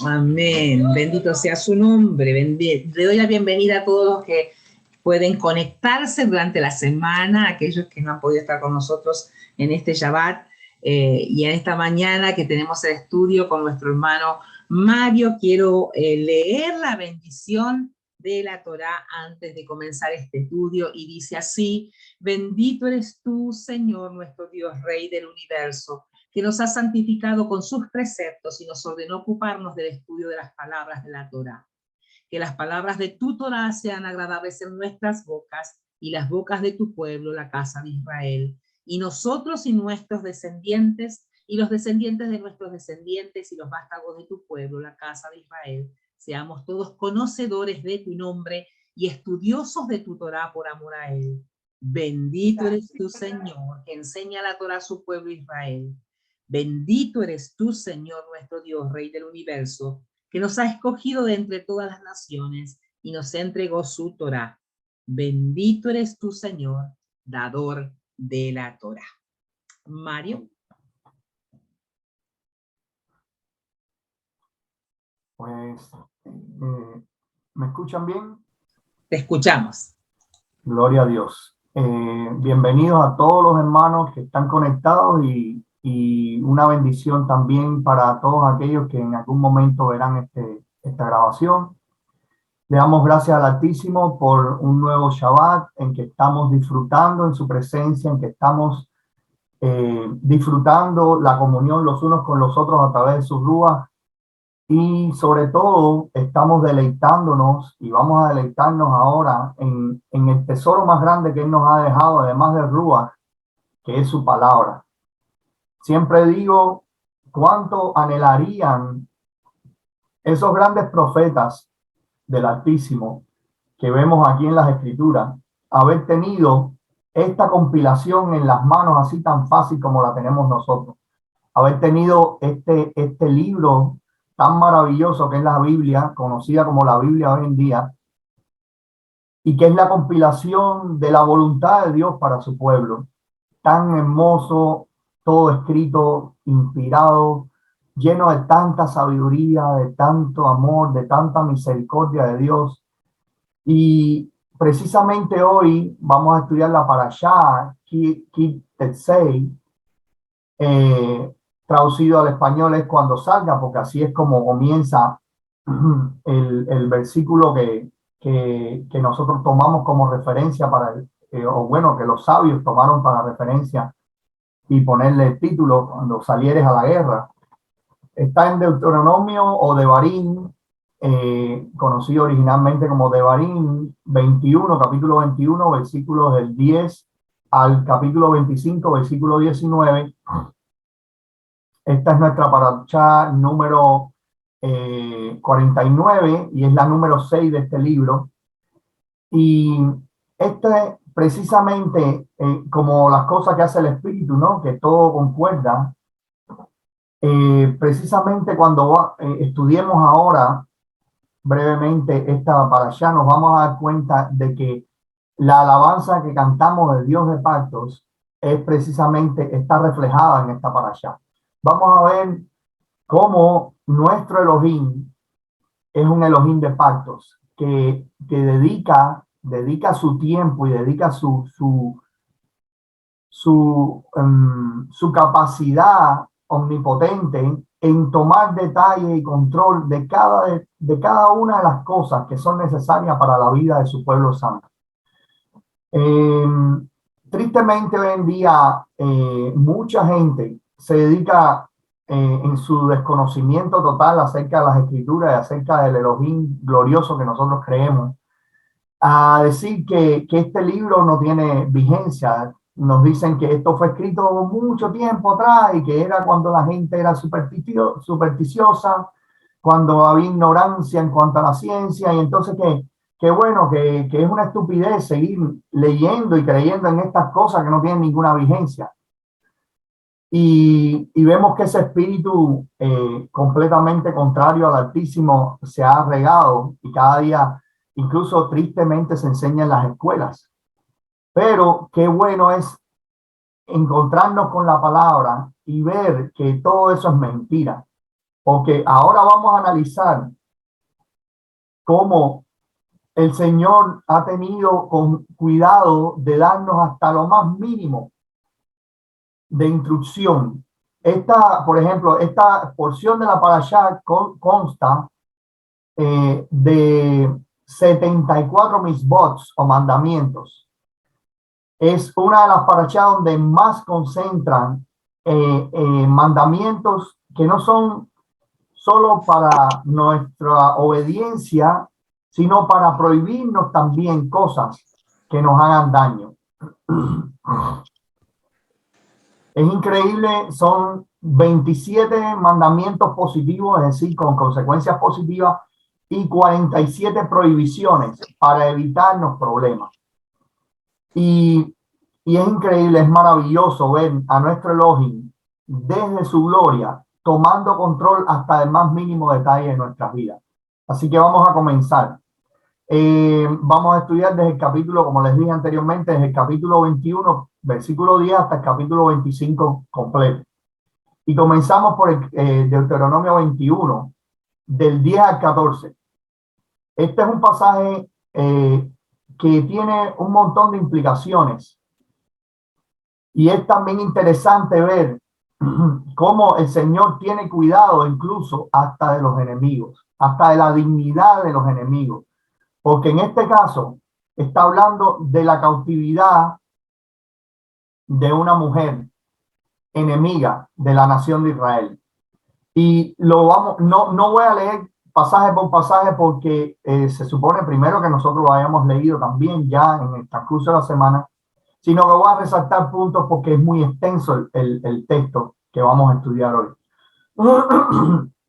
Amén. Bendito sea su nombre. Le doy la bienvenida a todos los que pueden conectarse durante la semana, aquellos que no han podido estar con nosotros en este Shabbat y en esta mañana que tenemos el estudio con nuestro hermano Mario. Quiero leer la bendición de la Torá antes de comenzar este estudio y dice así: bendito eres tú, Señor, nuestro Dios, Rey del universo, que nos ha santificado con sus preceptos y nos ordenó ocuparnos del estudio de las palabras de la Torá. Que las palabras de tu Torá sean agradables en nuestras bocas y las bocas de tu pueblo, la casa de Israel. Y nosotros y nuestros descendientes y los descendientes de nuestros descendientes y los vástagos de tu pueblo, la casa de Israel, seamos todos conocedores de tu nombre y estudiosos de tu Torá por amor a él. Bendito eres tú, Señor, que enseña la Torá a su pueblo Israel. Bendito eres tú, Señor, nuestro Dios, Rey del universo, que nos ha escogido de entre todas las naciones y nos entregó su Torá. Bendito eres tú, Señor, dador de la Torá. Mario. Pues, ¿me escuchan bien? Te escuchamos. Gloria a Dios. Bienvenidos a todos los hermanos que están conectados y una bendición también para todos aquellos que en algún momento verán esta grabación. Le damos gracias al Altísimo por un nuevo Shabbat en que estamos disfrutando en su presencia, en que estamos disfrutando la comunión los unos con los otros a través de sus ruas. Y sobre todo estamos deleitándonos y vamos a deleitarnos ahora en el tesoro más grande que Él nos ha dejado, además de Ruach, que es su palabra. Siempre digo cuánto anhelarían esos grandes profetas del Altísimo que vemos aquí en las Escrituras, haber tenido esta compilación en las manos así tan fácil como la tenemos nosotros. Haber tenido este libro tan maravilloso que es la Biblia, conocida como la Biblia hoy en día, y que es la compilación de la voluntad de Dios para su pueblo. Tan hermoso, todo escrito, inspirado, lleno de tanta sabiduría, de tanto amor, de tanta misericordia de Dios. Y precisamente hoy vamos a estudiar la Parashá, Ki Tetzei, traducido al español es cuando salga, porque así es como comienza el versículo que nosotros tomamos como referencia para o bueno, que los sabios tomaron para referencia y ponerle el título cuando salieres a la guerra. Está en Deuteronomio o Devarim, conocido originalmente como Devarim 21, capítulo 21, versículos del 10 al capítulo 25, versículo 19. Esta es nuestra parashá número 49 y es la número 6 de este libro. Y precisamente, como las cosas que hace el Espíritu, ¿no? Que todo concuerda. Precisamente cuando estudiemos ahora brevemente esta parashá, nos vamos a dar cuenta de que la alabanza que cantamos de Dios de pactos es precisamente, está reflejada en esta parashá. Vamos a ver cómo nuestro Elohim es un Elohim de pactos, que dedica su tiempo y dedica su capacidad omnipotente en tomar detalle y control de cada una de las cosas que son necesarias para la vida de su pueblo santo. Tristemente hoy en día mucha gente se dedica en su desconocimiento total acerca de las escrituras y acerca del Elohim glorioso que nosotros creemos, a decir que este libro no tiene vigencia. Nos dicen que esto fue escrito mucho tiempo atrás y que era cuando la gente era supersticiosa, cuando había ignorancia en cuanto a la ciencia, y entonces que bueno, que es una estupidez seguir leyendo y creyendo en estas cosas que no tienen ninguna vigencia. Y vemos que ese espíritu completamente contrario al Altísimo se ha regado y cada día, incluso tristemente, se enseña en las escuelas. Pero qué bueno es encontrarnos con la palabra y ver que todo eso es mentira. porque ahora vamos a analizar cómo el Señor ha tenido con cuidado de darnos hasta lo más mínimo de instrucción. Por ejemplo, esta porción de la parashá consta de 74 misbots o mandamientos. Es una de las parashá donde más concentran mandamientos que no son solo para nuestra obediencia, sino para prohibirnos también cosas que nos hagan daño. Es increíble, son 27 mandamientos positivos, es decir, con consecuencias positivas, y 47 prohibiciones para evitarnos problemas. Y es increíble, es maravilloso ver a nuestro Elohim desde su gloria tomando control hasta el más mínimo detalle de nuestras vidas. Así que vamos a comenzar. Vamos a estudiar desde el capítulo, como les dije anteriormente, desde el capítulo 21, versículo 10 hasta el capítulo 25 completo. Y comenzamos por el Deuteronomio 21, del 10 al 14. Este es un pasaje que tiene un montón de implicaciones. Y es también interesante ver cómo el Señor tiene cuidado incluso hasta de los enemigos, hasta de la dignidad de los enemigos. Porque en este caso está hablando de la cautividad de una mujer enemiga de la nación de Israel. Y no voy a leer pasaje por pasaje porque se supone primero que nosotros lo hayamos leído también ya en el transcurso de la semana, sino que voy a resaltar puntos porque es muy extenso el texto que vamos a estudiar hoy.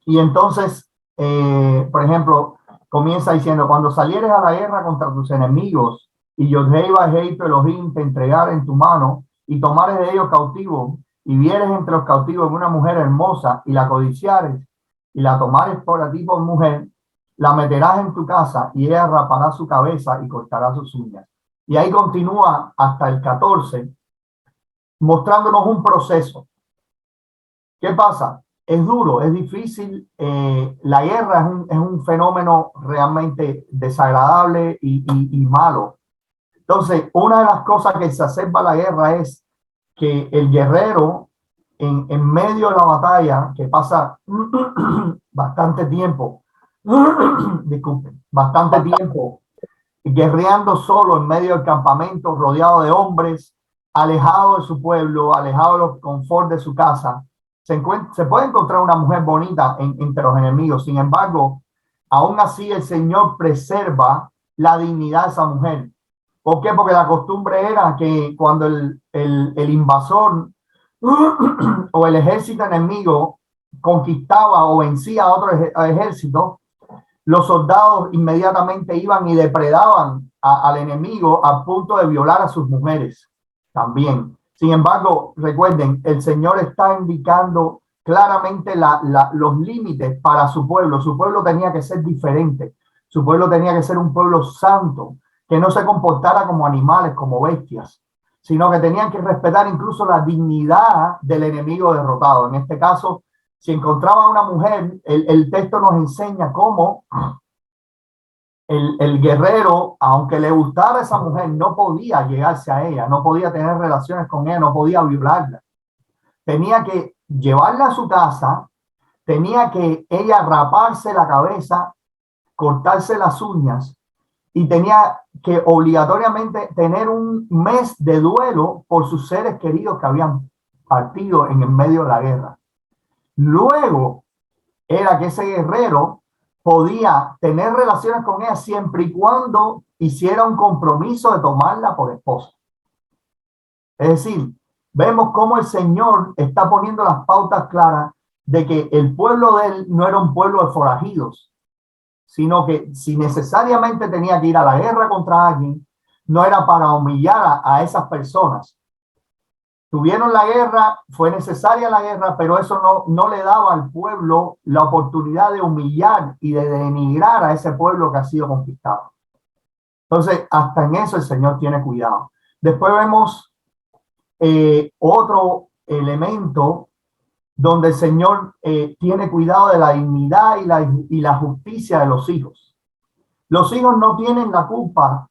Y entonces, por ejemplo, comienza diciendo: cuando salieres a la guerra contra tus enemigos y Yod-Hei Vah-Hei tu Elohim te entregara en tu mano y tomares de ellos cautivos y vieres entre los cautivos una mujer hermosa y la codiciares y la tomares por ti por mujer, la meterás en tu casa y ella rapará su cabeza y cortará sus uñas. Y ahí continúa hasta el 14, mostrándonos un proceso. ¿Qué pasa? Es duro, es difícil. La guerra es un fenómeno realmente desagradable y malo. Entonces, una de las cosas que se exacerba la guerra es que el guerrero, en medio de la batalla, que pasa bastante tiempo, disculpen, bastante tiempo guerreando solo en medio del campamento, rodeado de hombres, alejado de su pueblo, alejado de los confort de su casa, se puede encontrar una mujer bonita entre los enemigos. Sin embargo, aún así el Señor preserva la dignidad de esa mujer. ¿Por qué? Porque la costumbre era que cuando el invasor o el ejército enemigo conquistaba o vencía a otro ejército, los soldados inmediatamente iban y depredaban al enemigo al punto de violar a sus mujeres también. Sin embargo, recuerden, el Señor está indicando claramente los límites para su pueblo. Su pueblo tenía que ser diferente. Su pueblo tenía que ser un pueblo santo, que no se comportara como animales, como bestias, sino que tenían que respetar incluso la dignidad del enemigo derrotado. En este caso, si encontraba a una mujer, el texto nos enseña cómo el guerrero, aunque le gustara a esa mujer, no podía llegarse a ella, no podía tener relaciones con ella, no podía violarla. Tenía que llevarla a su casa, tenía que ella raparse la cabeza, cortarse las uñas y tenía que obligatoriamente tener un mes de duelo por sus seres queridos que habían partido en el medio de la guerra. Luego era que ese guerrero podía tener relaciones con ella siempre y cuando hiciera un compromiso de tomarla por esposa. Es decir, vemos cómo el Señor está poniendo las pautas claras de que el pueblo de él no era un pueblo de forajidos, sino que si necesariamente tenía que ir a la guerra contra alguien, no era para humillar a esas personas. Tuvieron la guerra, fue necesaria la guerra, pero eso no le daba al pueblo la oportunidad de humillar y de denigrar a ese pueblo que ha sido conquistado. Entonces, hasta en eso el Señor tiene cuidado. Después vemos otro elemento donde el Señor tiene cuidado de la dignidad y la justicia de los hijos. Los hijos no tienen la culpa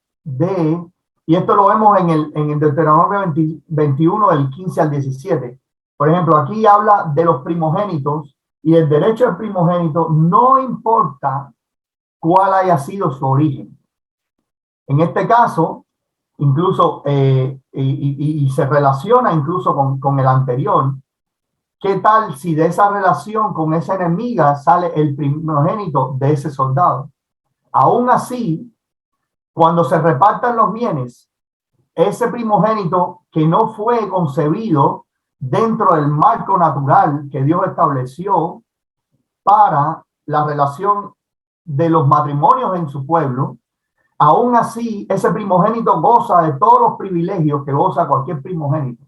y esto lo vemos en el Deuteronomio 21, del 15 al 17. Por ejemplo, aquí habla de los primogénitos y el derecho del primogénito no importa cuál haya sido su origen. En este caso, incluso, y se relaciona incluso con el anterior, ¿qué tal si de esa relación con esa enemiga sale el primogénito de ese soldado? Aún así, cuando se repartan los bienes, ese primogénito que no fue concebido dentro del marco natural que Dios estableció para la relación de los matrimonios en su pueblo, aún así ese primogénito goza de todos los privilegios que goza cualquier primogénito.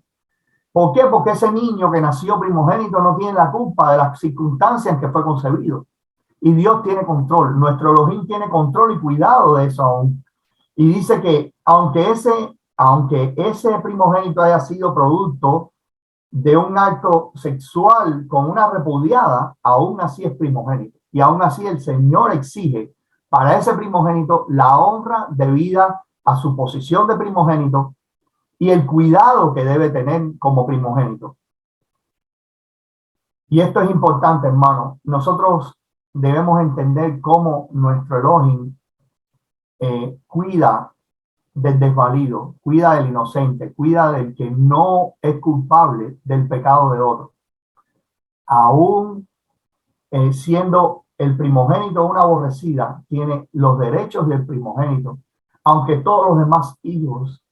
¿Por qué? Porque ese niño que nació primogénito no tiene la culpa de las circunstancias en que fue concebido. Y Dios tiene control. Nuestro Elohim tiene control y cuidado de eso aún. Y dice que aunque ese primogénito haya sido producto de un acto sexual con una repudiada, aún así es primogénito. Y aún así el Señor exige para ese primogénito la honra debida a su posición de primogénito y el cuidado que debe tener como primogénito. Y esto es importante, hermano. Nosotros debemos entender cómo nuestro Elohim cuida del desvalido, cuida del inocente, cuida del que no es culpable del pecado de otro. Aún siendo el primogénito una aborrecida, tiene los derechos del primogénito, aunque todos los demás hijos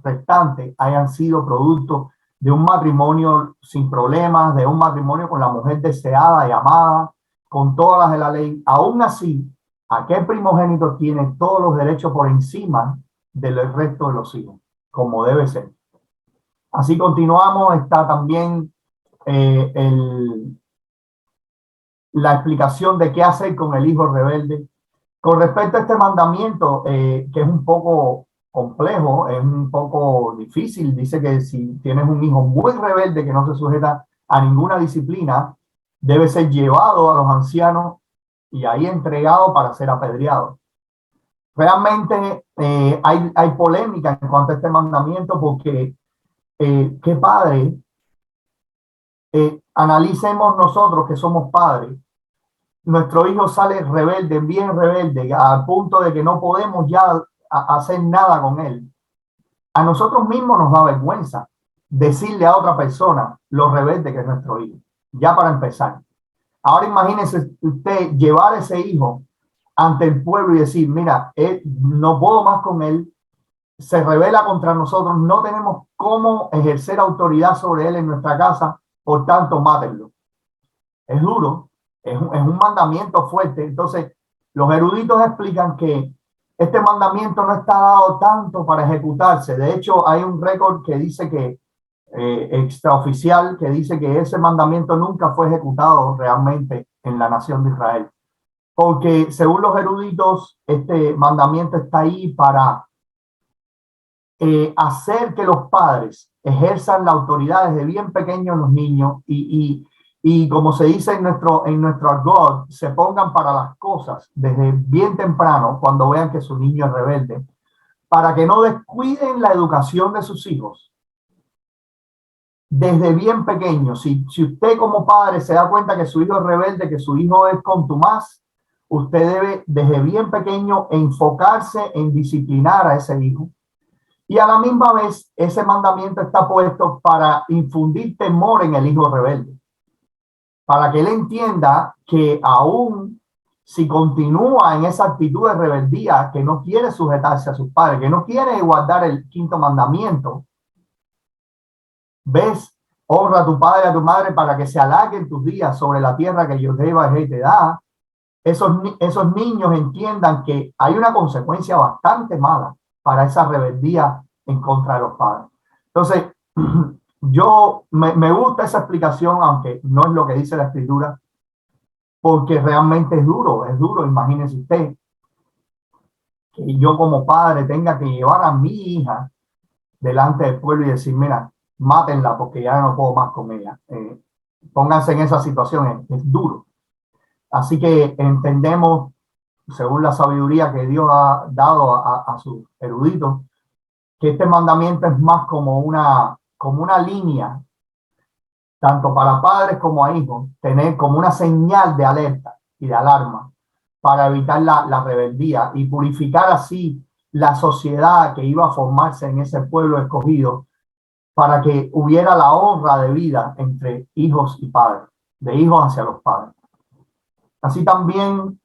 restantes hayan sido producto de un matrimonio sin problemas, de un matrimonio con la mujer deseada y amada, con todas las de la ley. Aún así, aquel primogénito tiene todos los derechos por encima del resto de los hijos, como debe ser. Así continuamos. Está también la explicación de qué hacer con el hijo rebelde. Con respecto a este mandamiento, que es un poco complejo, es un poco difícil, dice que si tienes un hijo muy rebelde que no se sujeta a ninguna disciplina, debe ser llevado a los ancianos y ahí entregado para ser apedreado. Realmente hay polémica en cuanto a este mandamiento porque ¿qué padre? Analicemos nosotros que somos padres. Nuestro hijo sale rebelde, bien rebelde, al punto de que no podemos ya hacer nada con él. A nosotros mismos nos da vergüenza decirle a otra persona lo rebelde que es nuestro hijo, ya para empezar. Ahora imagínese usted llevar a ese hijo ante el pueblo y decir, mira, no puedo más con él, se rebela contra nosotros, no tenemos cómo ejercer autoridad sobre él en nuestra casa, por tanto, mátenlo. Es duro, es un mandamiento fuerte. Entonces, los eruditos explican que este mandamiento no está dado tanto para ejecutarse. De hecho, hay un récord que dice que, extraoficial, que dice que ese mandamiento nunca fue ejecutado realmente en la nación de Israel. Porque según los eruditos, este mandamiento está ahí para hacer que los padres ejerzan la autoridad desde bien pequeños los niños y como se dice en nuestro argot, se pongan para las cosas desde bien temprano cuando vean que su niño es rebelde, para que no descuiden la educación de sus hijos desde bien pequeño. Si usted como padre se da cuenta que su hijo es rebelde, que su hijo es contumaz, usted debe desde bien pequeño enfocarse en disciplinar a ese hijo. Y a la misma vez, ese mandamiento está puesto para infundir temor en el hijo rebelde, para que él entienda que aún si continúa en esa actitud de rebeldía, que no quiere sujetarse a sus padres, que no quiere guardar el quinto mandamiento, ves, honra a tu padre y a tu madre para que se alarguen tus días sobre la tierra que Jehová te da. Esos niños entiendan que hay una consecuencia bastante mala para esa rebeldía en contra de los padres. Entonces, yo me gusta esa explicación, aunque no es lo que dice la escritura, porque realmente es duro. Imagínese usted que yo como padre tenga que llevar a mi hija delante del pueblo y decir, mira, mátenla porque ya no puedo más con ella. Pónganse en esa situación, es duro. Así que entendemos, según la sabiduría que Dios ha dado a sus eruditos, que este mandamiento es más como una línea, tanto para padres como a hijos, tener como una señal de alerta y de alarma para evitar la rebeldía y purificar así la sociedad que iba a formarse en ese pueblo escogido, para que hubiera la honra de vida entre hijos y padres, de hijos hacia los padres. Así también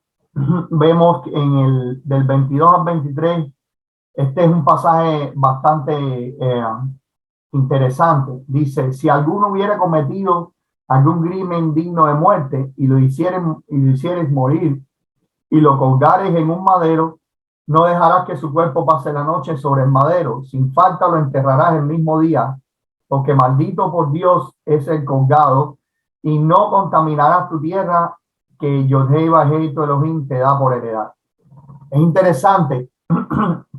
vemos en el del 22 al 23, este es un pasaje bastante interesante. Dice, si alguno hubiera cometido algún crimen digno de muerte y lo hicieres morir y lo colgares en un madero, no dejarás que su cuerpo pase la noche sobre el madero. Sin falta lo enterrarás el mismo día, porque maldito por Dios es el colgado, y no contaminarás tu tierra que Yodhei Bajei tu Elohim te da por heredad. Es interesante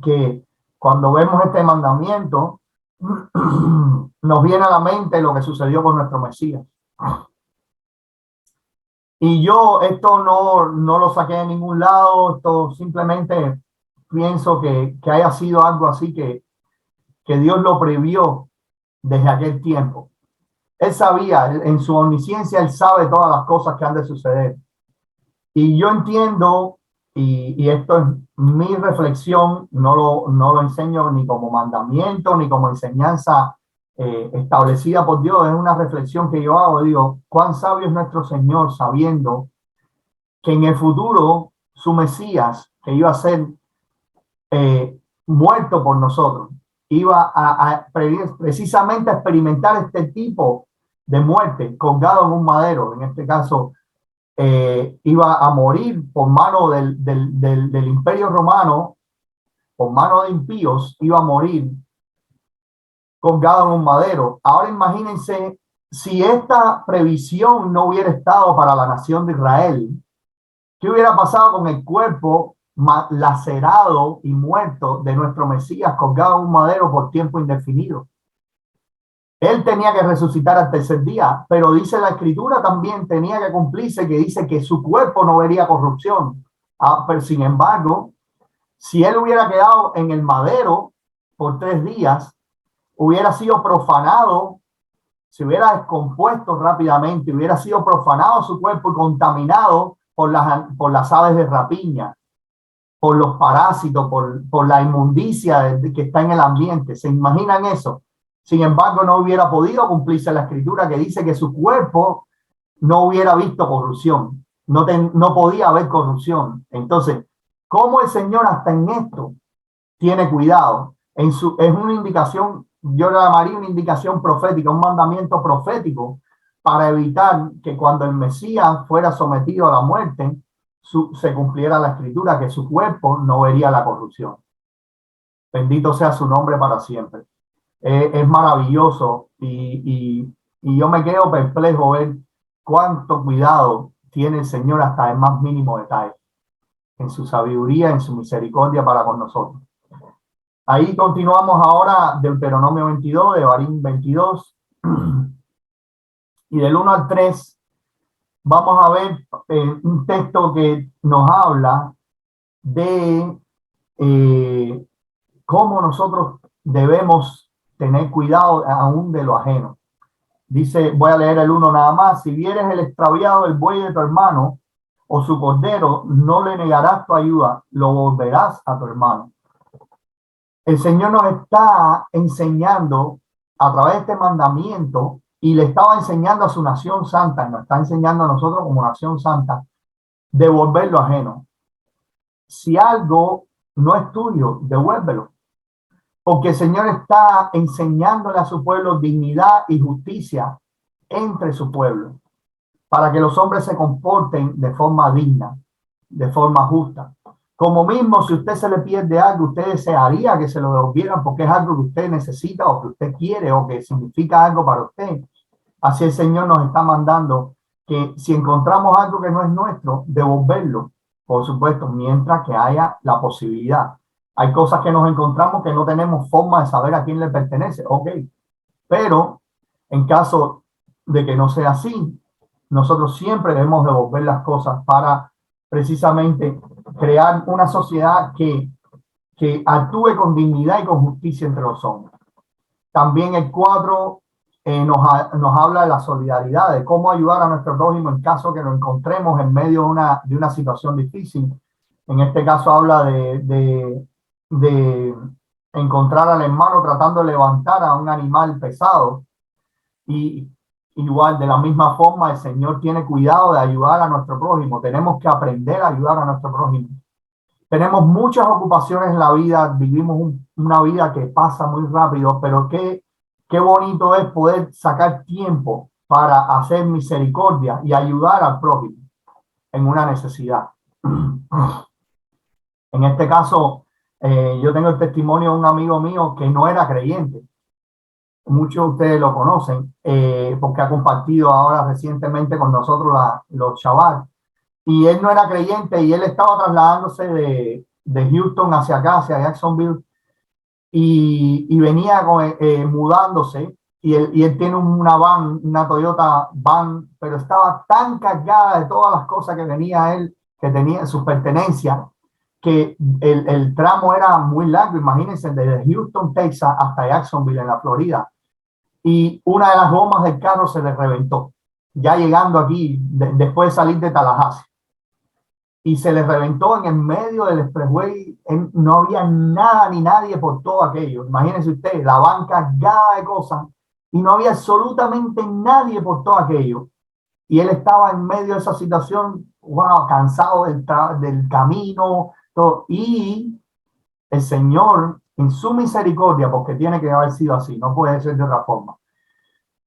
que cuando vemos este mandamiento, nos viene a la mente lo que sucedió con nuestro Mesías. Y yo esto no lo saqué de ningún lado, esto simplemente pienso que haya sido algo así que Dios lo previó desde aquel tiempo. Él sabía, en su omnisciencia, él sabe todas las cosas que han de suceder. Y yo entiendo, y esto es mi reflexión, no lo enseño ni como mandamiento, ni como enseñanza establecida por Dios, es una reflexión que yo hago, digo, cuán sabio es nuestro Señor sabiendo que en el futuro su Mesías, que iba a ser muerto por nosotros, iba precisamente a experimentar este tipo de muerte, colgado en un madero, en este caso, iba a morir por mano del Imperio Romano, por mano de impíos, iba a morir colgado en un madero. Ahora imagínense si esta previsión no hubiera estado para la nación de Israel, ¿qué hubiera pasado con el cuerpo lacerado y muerto de nuestro Mesías colgado en un madero por tiempo indefinido? Él tenía que resucitar al tercer día, pero dice la Escritura también tenía que cumplirse, que dice que su cuerpo no vería corrupción. Pero sin embargo, si él hubiera quedado en el madero por 3 días, hubiera sido profanado, se hubiera descompuesto rápidamente, hubiera sido profanado su cuerpo y contaminado por las aves de rapiña, por los parásitos, por la inmundicia que está en el ambiente. ¿Se imaginan eso? Sin embargo, no hubiera podido cumplirse la escritura que dice que su cuerpo no hubiera visto corrupción, no podía haber corrupción. Entonces, ¿cómo el Señor hasta en esto tiene cuidado? Es una indicación, yo la llamaría una indicación profética, un mandamiento profético para evitar que cuando el Mesías fuera sometido a la muerte, se cumpliera la escritura, que su cuerpo no vería la corrupción. Bendito sea su nombre para siempre. Es maravilloso y yo me quedo perplejo ver cuánto cuidado tiene el Señor hasta el más mínimo detalle, en su sabiduría, en su misericordia para con nosotros. Ahí continuamos ahora Deuteronomio 22, de Barín 22, y del 1 al 3 vamos a ver un texto que nos habla de cómo nosotros debemos tener cuidado aún de lo ajeno. Dice, voy a leer el 1 nada más: si vieres el extraviado del buey de tu hermano o su cordero, no le negarás tu ayuda, lo volverás a tu hermano. El Señor nos está enseñando a través de este mandamiento, y le estaba enseñando a su nación santa, y nos está enseñando a nosotros como nación santa, devolver lo ajeno. Si algo no es tuyo, devuélvelo. Porque el Señor está enseñándole a su pueblo dignidad y justicia entre su pueblo, para que los hombres se comporten de forma digna, de forma justa. Como mismo, si usted se le pierde algo, usted desearía que se lo devolvieran porque es algo que usted necesita o que usted quiere o que significa algo para usted. Así el Señor nos está mandando que si encontramos algo que no es nuestro, devolverlo, por supuesto, mientras que haya la posibilidad. Hay cosas que nos encontramos que no tenemos forma de saber a quién le pertenece, ok, pero en caso de que no sea así. Nosotros siempre debemos devolver las cosas para precisamente crear una sociedad que actúe con dignidad y con justicia entre los hombres. También el 4 nos habla de la solidaridad, de cómo ayudar a nuestro prójimo en caso que lo encontremos en medio de una situación difícil. En este caso habla de encontrar al hermano tratando de levantar a un animal pesado. Y igual, de la misma forma, el Señor tiene cuidado de ayudar a nuestro prójimo. Tenemos que aprender a ayudar a nuestro prójimo. Tenemos muchas ocupaciones en la vida, vivimos una vida que pasa muy rápido, pero qué bonito es poder sacar tiempo para hacer misericordia y ayudar al prójimo en una necesidad. En este caso, yo tengo el testimonio de un amigo mío que no era creyente. Muchos de ustedes lo conocen porque ha compartido ahora recientemente con nosotros los Shabbat. Y él no era creyente y él estaba trasladándose de Houston hacia acá, hacia Jacksonville, y venía mudándose. Y él tiene una van, una Toyota van, pero estaba tan cargada de todas las cosas que venía él, que tenía sus pertenencias, que el tramo era muy largo. Imagínense, desde Houston, Texas, hasta Jacksonville, en la Florida. Y una de las gomas del carro se le reventó, ya llegando aquí, después de salir de Tallahassee. Y se le reventó en el medio del expressway. No había nada ni nadie por todo aquello. Imagínense ustedes, la banca cargada de cosas y no había absolutamente nadie por todo aquello. Y él estaba en medio de esa situación, wow, cansado del camino, todo. Y el Señor, en su misericordia, porque tiene que haber sido así, no puede ser de otra forma,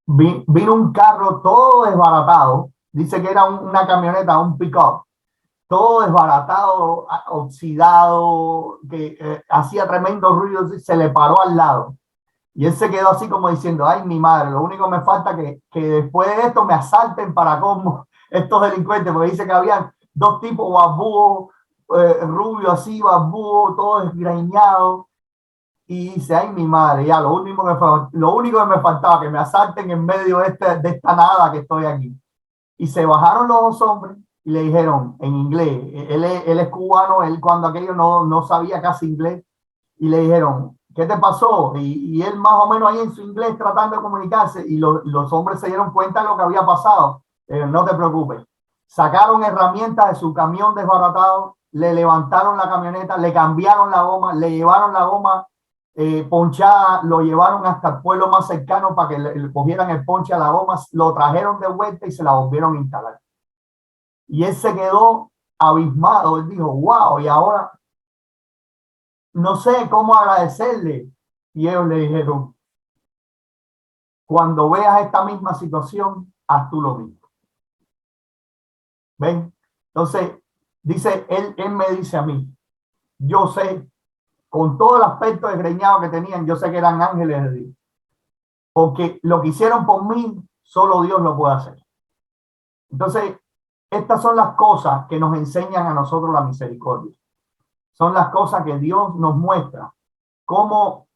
vino un carro todo desbaratado, dice que era una camioneta, un pick-up, todo desbaratado, oxidado, que hacía tremendo ruido, se le paró al lado. Y él se quedó así como diciendo, ay, mi madre, lo único que me falta que después de esto me asalten para como estos delincuentes, porque dice que habían dos tipos babúos, rubio así, babúo, todo desgreñado. Y dice, ay, mi madre, ya, lo único que me faltaba, que me asalten en medio de esta nada que estoy aquí. Y se bajaron los dos hombres y le dijeron en inglés, él es cubano, él cuando aquello no sabía casi inglés, y le dijeron, ¿qué te pasó? Y él más o menos ahí en su inglés tratando de comunicarse, y los hombres se dieron cuenta de lo que había pasado. No te preocupes. Sacaron herramientas de su camión desbaratado, le levantaron la camioneta, le cambiaron la goma, le llevaron la goma ponchada, lo llevaron hasta el pueblo más cercano para que le cogieran el ponche a la goma, lo trajeron de vuelta y se la volvieron a instalar. Y él se quedó abismado, él dijo, wow, y ahora no sé cómo agradecerle. Y ellos le dijeron, cuando veas esta misma situación, haz tú lo mismo. ¿Ven? Entonces, dice, él me dice a mí, yo sé, con todo el aspecto desgreñado que tenían, yo sé que eran ángeles de Dios. Porque lo que hicieron por mí, solo Dios lo puede hacer. Entonces, estas son las cosas que nos enseñan a nosotros la misericordia. Son las cosas que Dios nos muestra. Cómo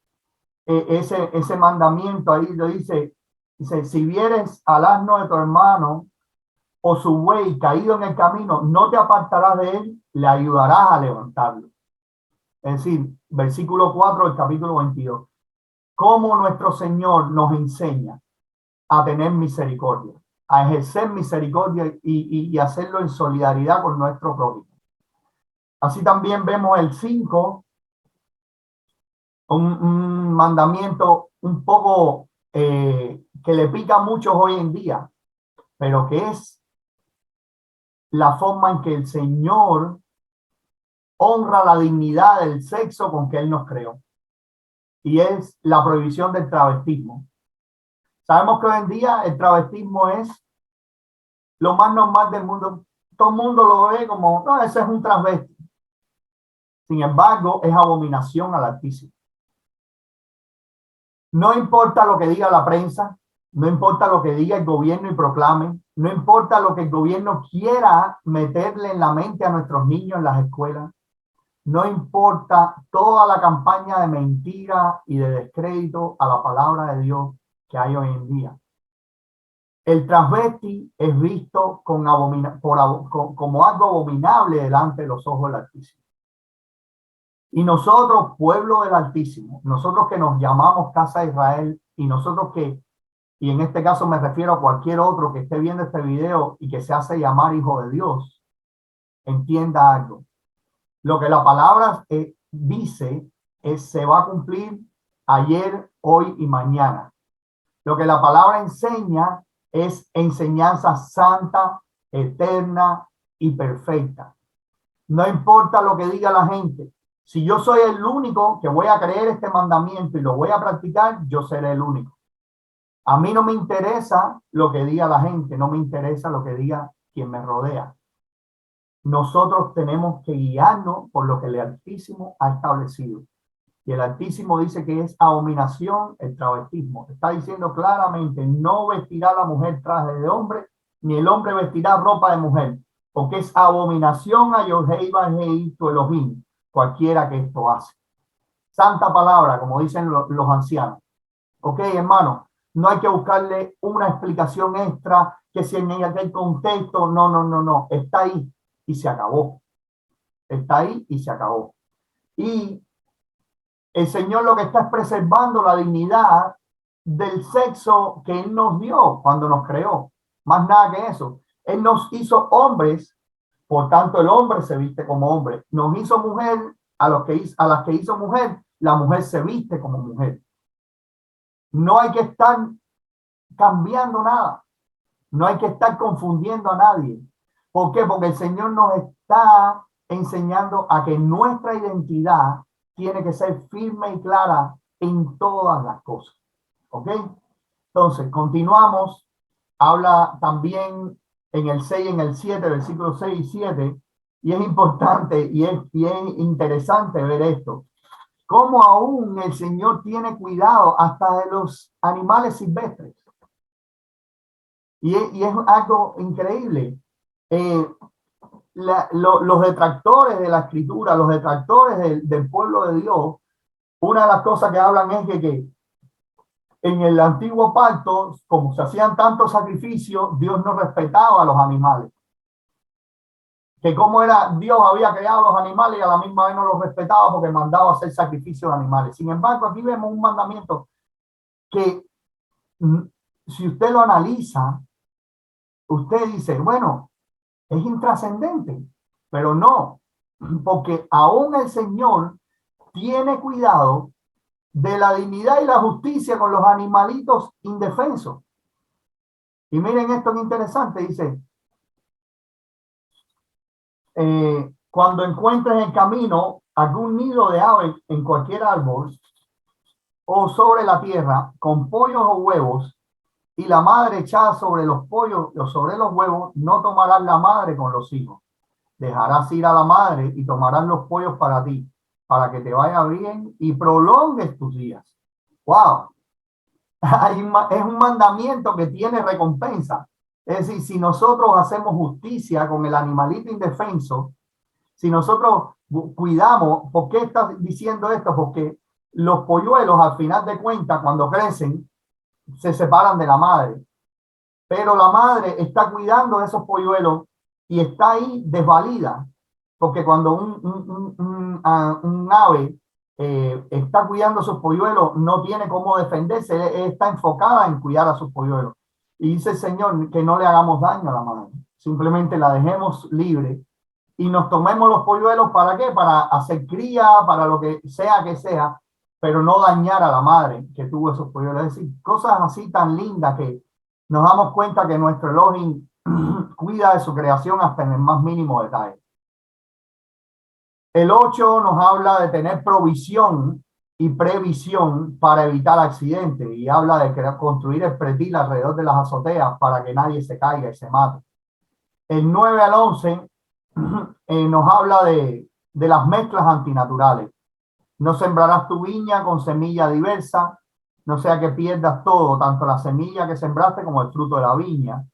ese mandamiento ahí lo dice, si vieres al asno de tu hermano o su buey caído en el camino, no te apartarás de él, le ayudarás a levantarlo. Es decir, versículo 4 del capítulo 22. Cómo nuestro Señor nos enseña a tener misericordia, a ejercer misericordia y hacerlo en solidaridad con nuestro prójimo. Así también vemos el 5, un mandamiento un poco que le pica a muchos hoy en día, pero que es la forma en que el Señor honra la dignidad del sexo con que Él nos creó. Y es la prohibición del travestismo. Sabemos que hoy en día el travestismo es lo más normal del mundo. Todo el mundo lo ve como, no, ese es un travesti. Sin embargo, es abominación al Altísimo. No importa lo que diga la prensa, no importa lo que diga el gobierno y proclame, no importa lo que el gobierno quiera meterle en la mente a nuestros niños en las escuelas, no importa toda la campaña de mentira y de descrédito a la palabra de Dios que hay hoy en día. El transvesti es visto como algo abominable delante de los ojos del Altísimo. Y nosotros, pueblo del Altísimo, nosotros que nos llamamos Casa de Israel, y nosotros que, y en este caso me refiero a cualquier otro que esté viendo este video y que se hace llamar hijo de Dios, entienda algo. Lo que la palabra dice se va a cumplir ayer, hoy y mañana. Lo que la palabra enseña es enseñanza santa, eterna y perfecta. No importa lo que diga la gente. Si yo soy el único que voy a creer este mandamiento y lo voy a practicar, yo seré el único. A mí no me interesa lo que diga la gente, no me interesa lo que diga quien me rodea. Nosotros tenemos que guiarnos por lo que el Altísimo ha establecido. Y el Altísimo dice que es abominación el travestismo. Está diciendo claramente, no vestirá la mujer traje de hombre, ni el hombre vestirá ropa de mujer, porque es abominación a Jehová tu Elohim, cualquiera que esto hace. Santa palabra, como dicen los ancianos. Ok, hermano, no hay que buscarle una explicación extra, que si en aquel contexto, no, está ahí y se acabó. Está ahí y se acabó. Y el Señor lo que está es preservando la dignidad del sexo que Él nos dio cuando nos creó. Más nada que eso. Él nos hizo hombres, por tanto el hombre se viste como hombre. Nos hizo mujer, a las que hizo mujer, la mujer se viste como mujer. No hay que estar cambiando nada. No hay que estar confundiendo a nadie. ¿Por qué? Porque el Señor nos está enseñando a que nuestra identidad tiene que ser firme y clara en todas las cosas. ¿Ok? Entonces, continuamos. Habla también en el 6 y en el 7, versículos 6 y 7, y es importante y es interesante ver esto. Cómo aún el Señor tiene cuidado hasta de los animales silvestres. Y es algo increíble. Los detractores de la escritura, los detractores del pueblo de Dios, una de las cosas que hablan es que en el antiguo pacto, como se hacían tantos sacrificios, Dios no respetaba a los animales. Que como era, Dios había creado a los animales y a la misma vez no los respetaba porque mandaba hacer sacrificios de animales. Sin embargo, aquí vemos un mandamiento que, si usted lo analiza, usted dice, bueno, es intrascendente, pero no, porque aún el Señor tiene cuidado de la dignidad y la justicia con los animalitos indefensos. Y miren esto que interesante, dice, cuando encuentres en el camino algún nido de ave en cualquier árbol o sobre la tierra con pollos o huevos, y la madre echada sobre los pollos o sobre los huevos, no tomarás la madre con los hijos. Dejarás ir a la madre y tomarás los pollos para ti, para que te vaya bien y prolongues tus días. ¡Wow! Es un mandamiento que tiene recompensa. Es decir, si nosotros hacemos justicia con el animalito indefenso, si nosotros cuidamos, ¿por qué estás diciendo esto? Porque los polluelos, al final de cuentas, cuando crecen, se separan de la madre. Pero la madre está cuidando de esos polluelos y está ahí desvalida. Porque cuando un ave está cuidando a sus polluelos, no tiene cómo defenderse, está enfocada en cuidar a sus polluelos. Y dice el Señor que no le hagamos daño a la madre, simplemente la dejemos libre y nos tomemos los polluelos. ¿Para qué? Para hacer cría, para lo que sea, pero no dañar a la madre que tuvo esos polluelos. Es decir, cosas así tan lindas que nos damos cuenta que nuestro Elohim cuida de su creación hasta en el más mínimo detalle. El 8 nos habla de tener provisión y previsión para evitar accidentes, y habla de construir el pretil alrededor de las azoteas para que nadie se caiga y se mate. El 9 al 11 nos habla de las mezclas antinaturales. No sembrarás tu viña con semilla diversa, no sea que pierdas todo, tanto la semilla que sembraste como el fruto de la viña.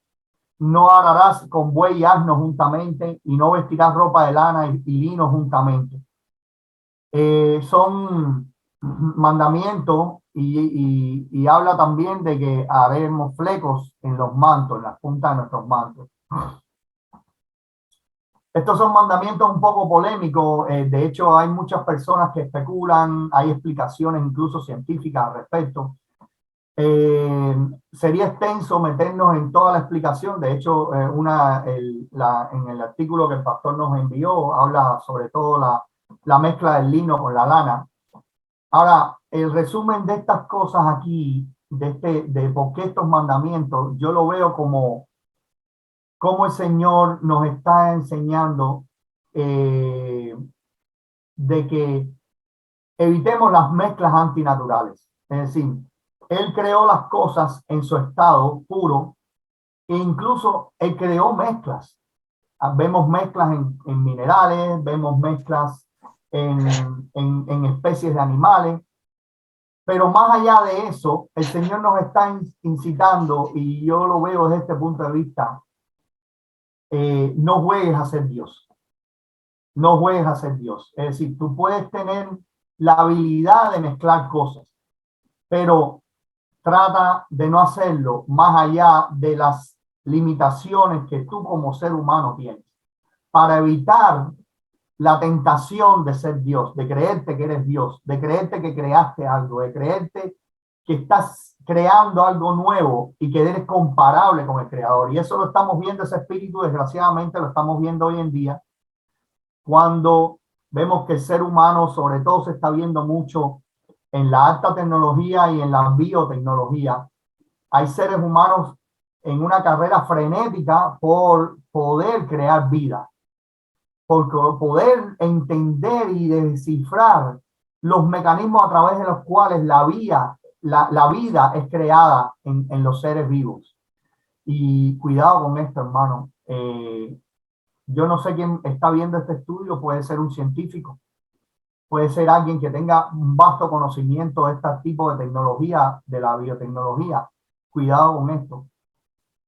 No ararás con buey y asno juntamente, y no vestirás ropa de lana y lino juntamente. Son mandamientos y habla también de que haremos flecos en los mantos, en las puntas de nuestros mantos. Estos son mandamientos un poco polémicos. De hecho, hay muchas personas que especulan, hay explicaciones incluso científicas al respecto. Sería extenso meternos en toda la explicación. De hecho, en el artículo que el pastor nos envió, habla sobre todo la mezcla del lino con la lana. Ahora, el resumen de estas cosas aquí, de por qué estos mandamientos, yo lo veo como el Señor nos está enseñando de que evitemos las mezclas antinaturales. Es decir, Él creó las cosas en su estado puro e incluso Él creó mezclas. Vemos mezclas en minerales, vemos mezclas en especies de animales, pero más allá de eso, el Señor nos está incitando, y yo lo veo desde este punto de vista, no juegues a ser Dios. No juegues a ser Dios. Es decir, tú puedes tener la habilidad de mezclar cosas, pero trata de no hacerlo más allá de las limitaciones que tú como ser humano tienes, para evitar la tentación de ser Dios, de creerte que eres Dios, de creerte que creaste algo, de creerte que estás creando algo nuevo y que eres comparable con el creador. Y eso lo estamos viendo, ese espíritu, desgraciadamente, lo estamos viendo hoy en día, cuando vemos que el ser humano, sobre todo, se está viendo mucho en la alta tecnología y en la biotecnología. Hay seres humanos en una carrera frenética por poder crear vida, por poder entender y descifrar los mecanismos a través de los cuales la vida es creada en los seres vivos. Y cuidado con esto, hermano. Yo no sé quién está viendo este estudio, puede ser un científico, puede ser alguien que tenga un vasto conocimiento de este tipo de tecnología, de la biotecnología. Cuidado con esto.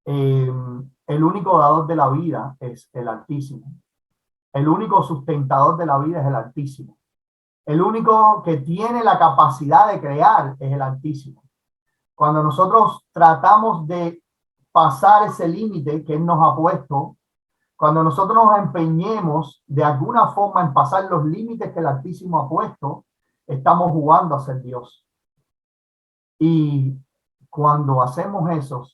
El único dador de la vida es el Altísimo. El único sustentador de la vida es el Altísimo. El único que tiene la capacidad de crear es el Altísimo. Cuando nosotros tratamos de pasar ese límite que Él nos ha puesto, cuando nosotros nos empeñemos de alguna forma en pasar los límites que el Altísimo ha puesto, estamos jugando a ser Dios. Y cuando hacemos eso,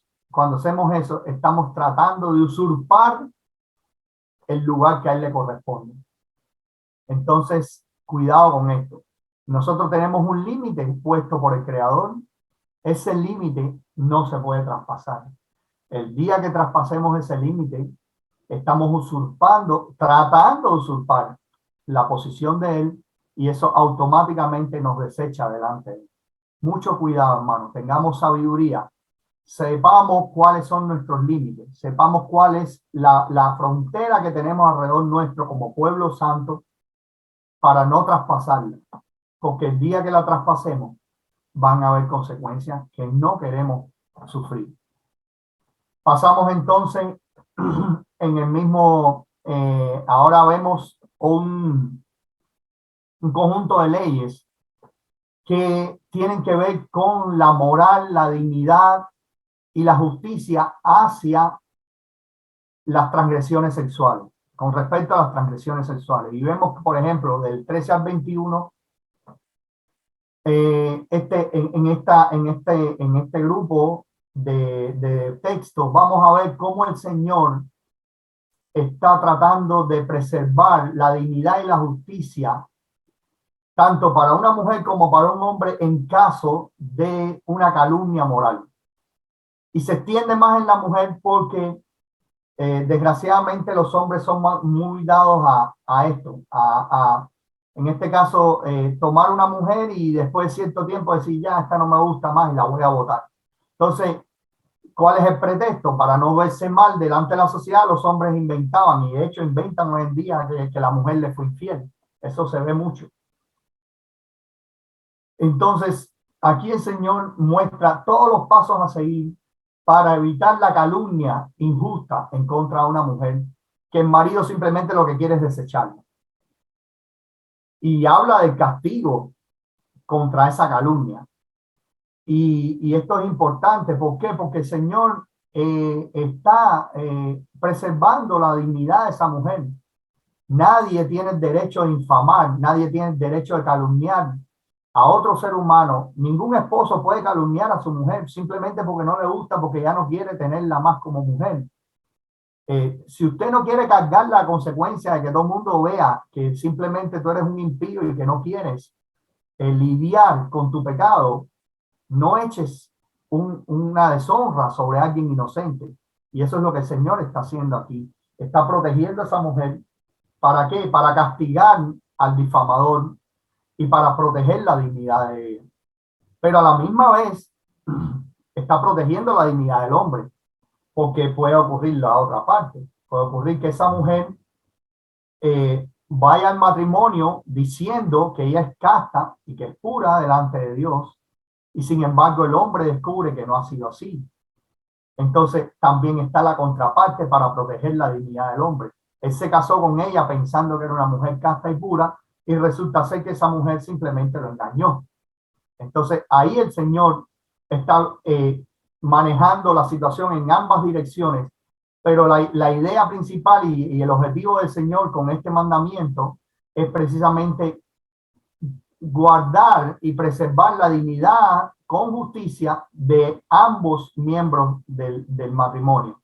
estamos tratando de usurpar el lugar que a Él le corresponde. Entonces, cuidado con esto. Nosotros tenemos un límite puesto por el Creador. Ese límite no se puede traspasar. El día que traspasemos ese límite, estamos tratando de usurpar la posición de Él, y eso automáticamente nos desecha delante de Él. Mucho cuidado, hermano. Tengamos sabiduría. Sepamos cuáles son nuestros límites. Sepamos cuál es la frontera que tenemos alrededor nuestro como pueblo santo, para no traspasarla, porque el día que la traspasemos van a haber consecuencias que no queremos sufrir. Pasamos entonces en el mismo, ahora vemos un conjunto de leyes que tienen que ver con la moral, la dignidad y la justicia hacia las transgresiones sexuales, con respecto a las transgresiones sexuales. Y vemos, por ejemplo, del 13 al 21, en este grupo de textos, vamos a ver cómo el Señor está tratando de preservar la dignidad y la justicia, tanto para una mujer como para un hombre, en caso de una calumnia moral. Y se extiende más en la mujer porque desgraciadamente los hombres son muy dados a esto, en este caso, tomar una mujer y después de cierto tiempo decir, ya, esta no me gusta más y la voy a votar. Entonces, ¿cuál es el pretexto? Para no verse mal delante de la sociedad, los hombres inventaban, y de hecho inventan hoy en día que la mujer le fue infiel. Eso se ve mucho. Entonces, aquí el Señor muestra todos los pasos a seguir para evitar la calumnia injusta en contra de una mujer, que el marido simplemente lo que quiere es desecharla. Y habla del castigo contra esa calumnia. Y esto es importante. ¿Por qué? Porque el Señor está preservando la dignidad de esa mujer. Nadie tiene el derecho de infamar, nadie tiene el derecho de calumniar a otro ser humano. Ningún esposo puede calumniar a su mujer simplemente porque no le gusta, porque ya no quiere tenerla más como mujer. Si usted no quiere cargar la consecuencia de que todo el mundo vea que simplemente tú eres un impío y que no quieres lidiar con tu pecado, no eches una deshonra sobre alguien inocente. Y eso es lo que el Señor está haciendo aquí. Está protegiendo a esa mujer. ¿Para qué? Para castigar al difamador y para proteger la dignidad de ella. Pero a la misma vez está protegiendo la dignidad del hombre, porque puede ocurrir la otra parte. Puede ocurrir que esa mujer vaya al matrimonio diciendo que ella es casta y que es pura delante de Dios, y sin embargo el hombre descubre que no ha sido así. Entonces también está la contraparte para proteger la dignidad del hombre. Él se casó con ella pensando que era una mujer casta y pura, y resulta ser que esa mujer simplemente lo engañó. Entonces ahí el Señor está manejando la situación en ambas direcciones, pero la idea principal y el objetivo del Señor con este mandamiento es precisamente guardar y preservar la dignidad con justicia de ambos miembros del matrimonio.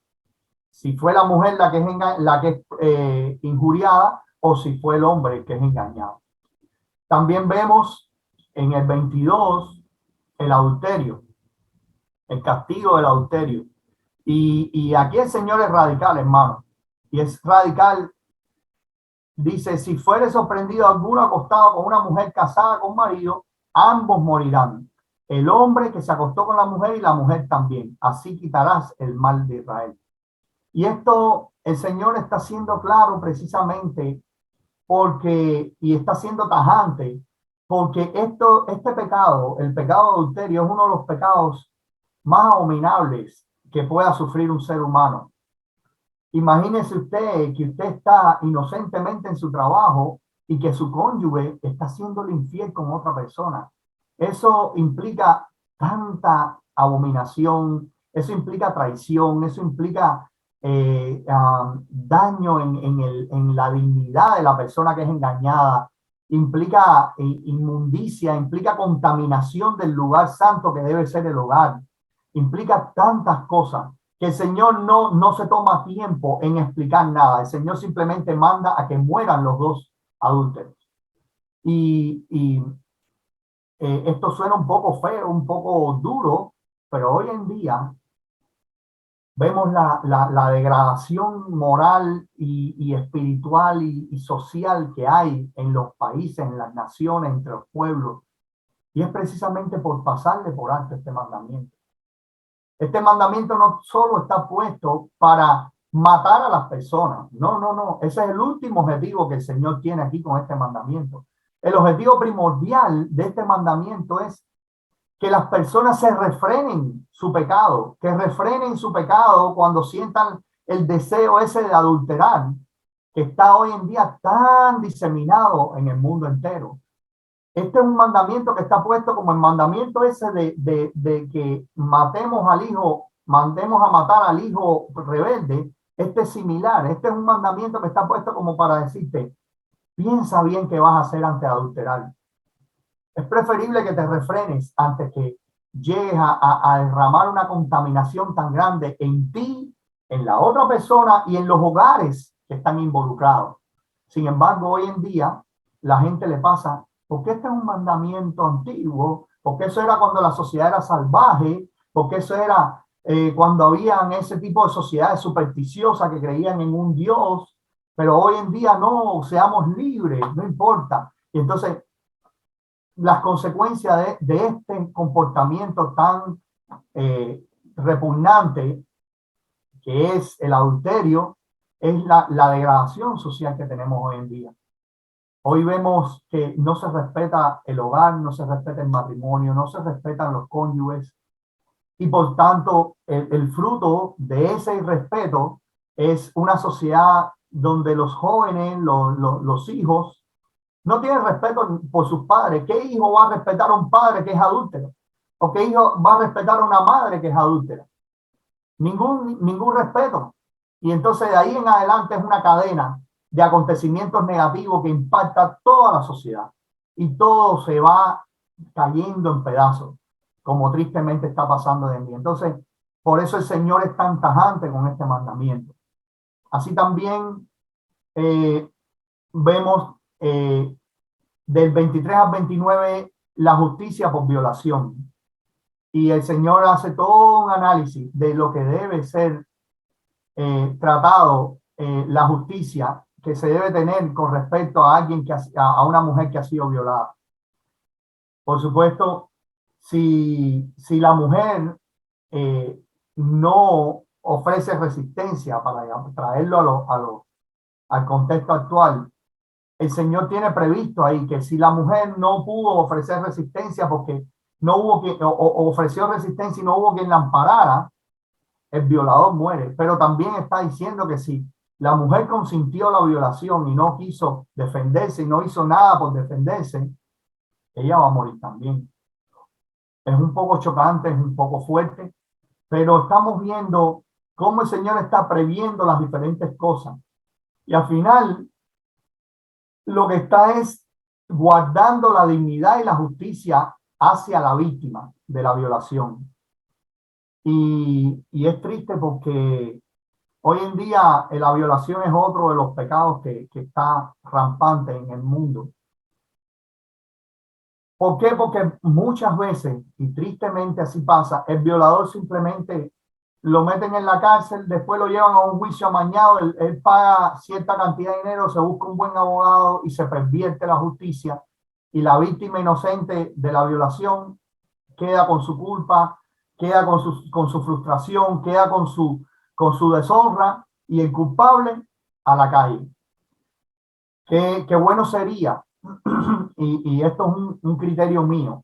Si fue la mujer la que es injuriada, o si fue el hombre que es engañado. También vemos en el 22 el adulterio, el castigo del adulterio. Y aquí el Señor es radical, hermano. Y es radical. Dice, si fuere sorprendido alguno acostado con una mujer casada con marido, ambos morirán. El hombre que se acostó con la mujer y la mujer también. Así quitarás el mal de Israel. Y esto el Señor está siendo claro precisamente porque, y está siendo tajante, porque este pecado, el pecado de adulterio, es uno de los pecados más abominables que pueda sufrir un ser humano. Imagínese usted que usted está inocentemente en su trabajo y que su cónyuge está siendo infiel con otra persona. Eso implica tanta abominación, eso implica traición, eso implica daño en la dignidad de la persona que es engañada, implica inmundicia, implica contaminación del lugar santo que debe ser el hogar, implica tantas cosas que el Señor no se toma tiempo en explicar nada. El Señor simplemente manda a que mueran los dos adúlteros. Y esto suena un poco feo, un poco duro, pero hoy en día vemos la degradación moral y espiritual y social que hay en los países, en las naciones, entre los pueblos. Y es precisamente por pasarle por alto este mandamiento. Este mandamiento no solo está puesto para matar a las personas. No. Ese es el último objetivo que el Señor tiene aquí con este mandamiento. El objetivo primordial de este mandamiento es que las personas se refrenen su pecado, que refrenen su pecado cuando sientan el deseo ese de adulterar, que está hoy en día tan diseminado en el mundo entero. Este es un mandamiento que está puesto como el mandamiento ese de que matemos al hijo, mandemos a matar al hijo rebelde. Este es similar. Este es un mandamiento que está puesto como para decirte, piensa bien qué vas a hacer antes de adulterar. Es preferible que te refrenes antes que llegues a derramar una contaminación tan grande en ti, en la otra persona y en los hogares que están involucrados. Sin embargo, hoy en día la gente le pasa, porque este es un mandamiento antiguo, porque eso era cuando la sociedad era salvaje, porque eso era cuando habían ese tipo de sociedades supersticiosas que creían en un Dios, pero hoy en día no, seamos libres, no importa. Y entonces las consecuencias de este comportamiento tan repugnante que es el adulterio, es la degradación social que tenemos hoy en día. Hoy vemos que no se respeta el hogar, no se respeta el matrimonio, no se respetan los cónyuges, y por tanto el fruto de ese irrespeto es una sociedad donde los jóvenes, los hijos, no tienen respeto por sus padres. ¿Qué hijo va a respetar a un padre que es adúltero? ¿O qué hijo va a respetar a una madre que es adúltera? Ningún respeto. Y entonces de ahí en adelante es una cadena de acontecimientos negativos que impacta toda la sociedad y todo se va cayendo en pedazos, como tristemente está pasando de mí. Entonces, por eso el Señor es tan tajante con este mandamiento. Así también vemos del 23 al 29 la justicia por violación. Y el Señor hace todo un análisis de lo que debe ser tratado, la justicia que se debe tener con respecto a alguien a una mujer que ha sido violada. Por supuesto, si la mujer no ofrece resistencia para traerlo al contexto actual, el Señor tiene previsto ahí que si la mujer no pudo ofrecer resistencia porque no hubo quien, o ofreció resistencia y no hubo quien la amparara, el violador muere. Pero también está diciendo que si la mujer consintió la violación y no quiso defenderse y no hizo nada por defenderse, ella va a morir también. Es un poco chocante, es un poco fuerte, pero estamos viendo cómo el Señor está previendo las diferentes cosas. Y al final, lo que está es guardando la dignidad y la justicia hacia la víctima de la violación. Y es triste porque hoy en día la violación es otro de los pecados que está rampante en el mundo. ¿Por qué? Porque muchas veces, y tristemente así pasa, el violador simplemente lo meten en la cárcel, después lo llevan a un juicio amañado, él paga cierta cantidad de dinero, se busca un buen abogado y se pervierte la justicia y la víctima inocente de la violación queda con su culpa, queda con su frustración, queda con su deshonra y el culpable a la calle. Qué bueno sería, y esto es un criterio mío,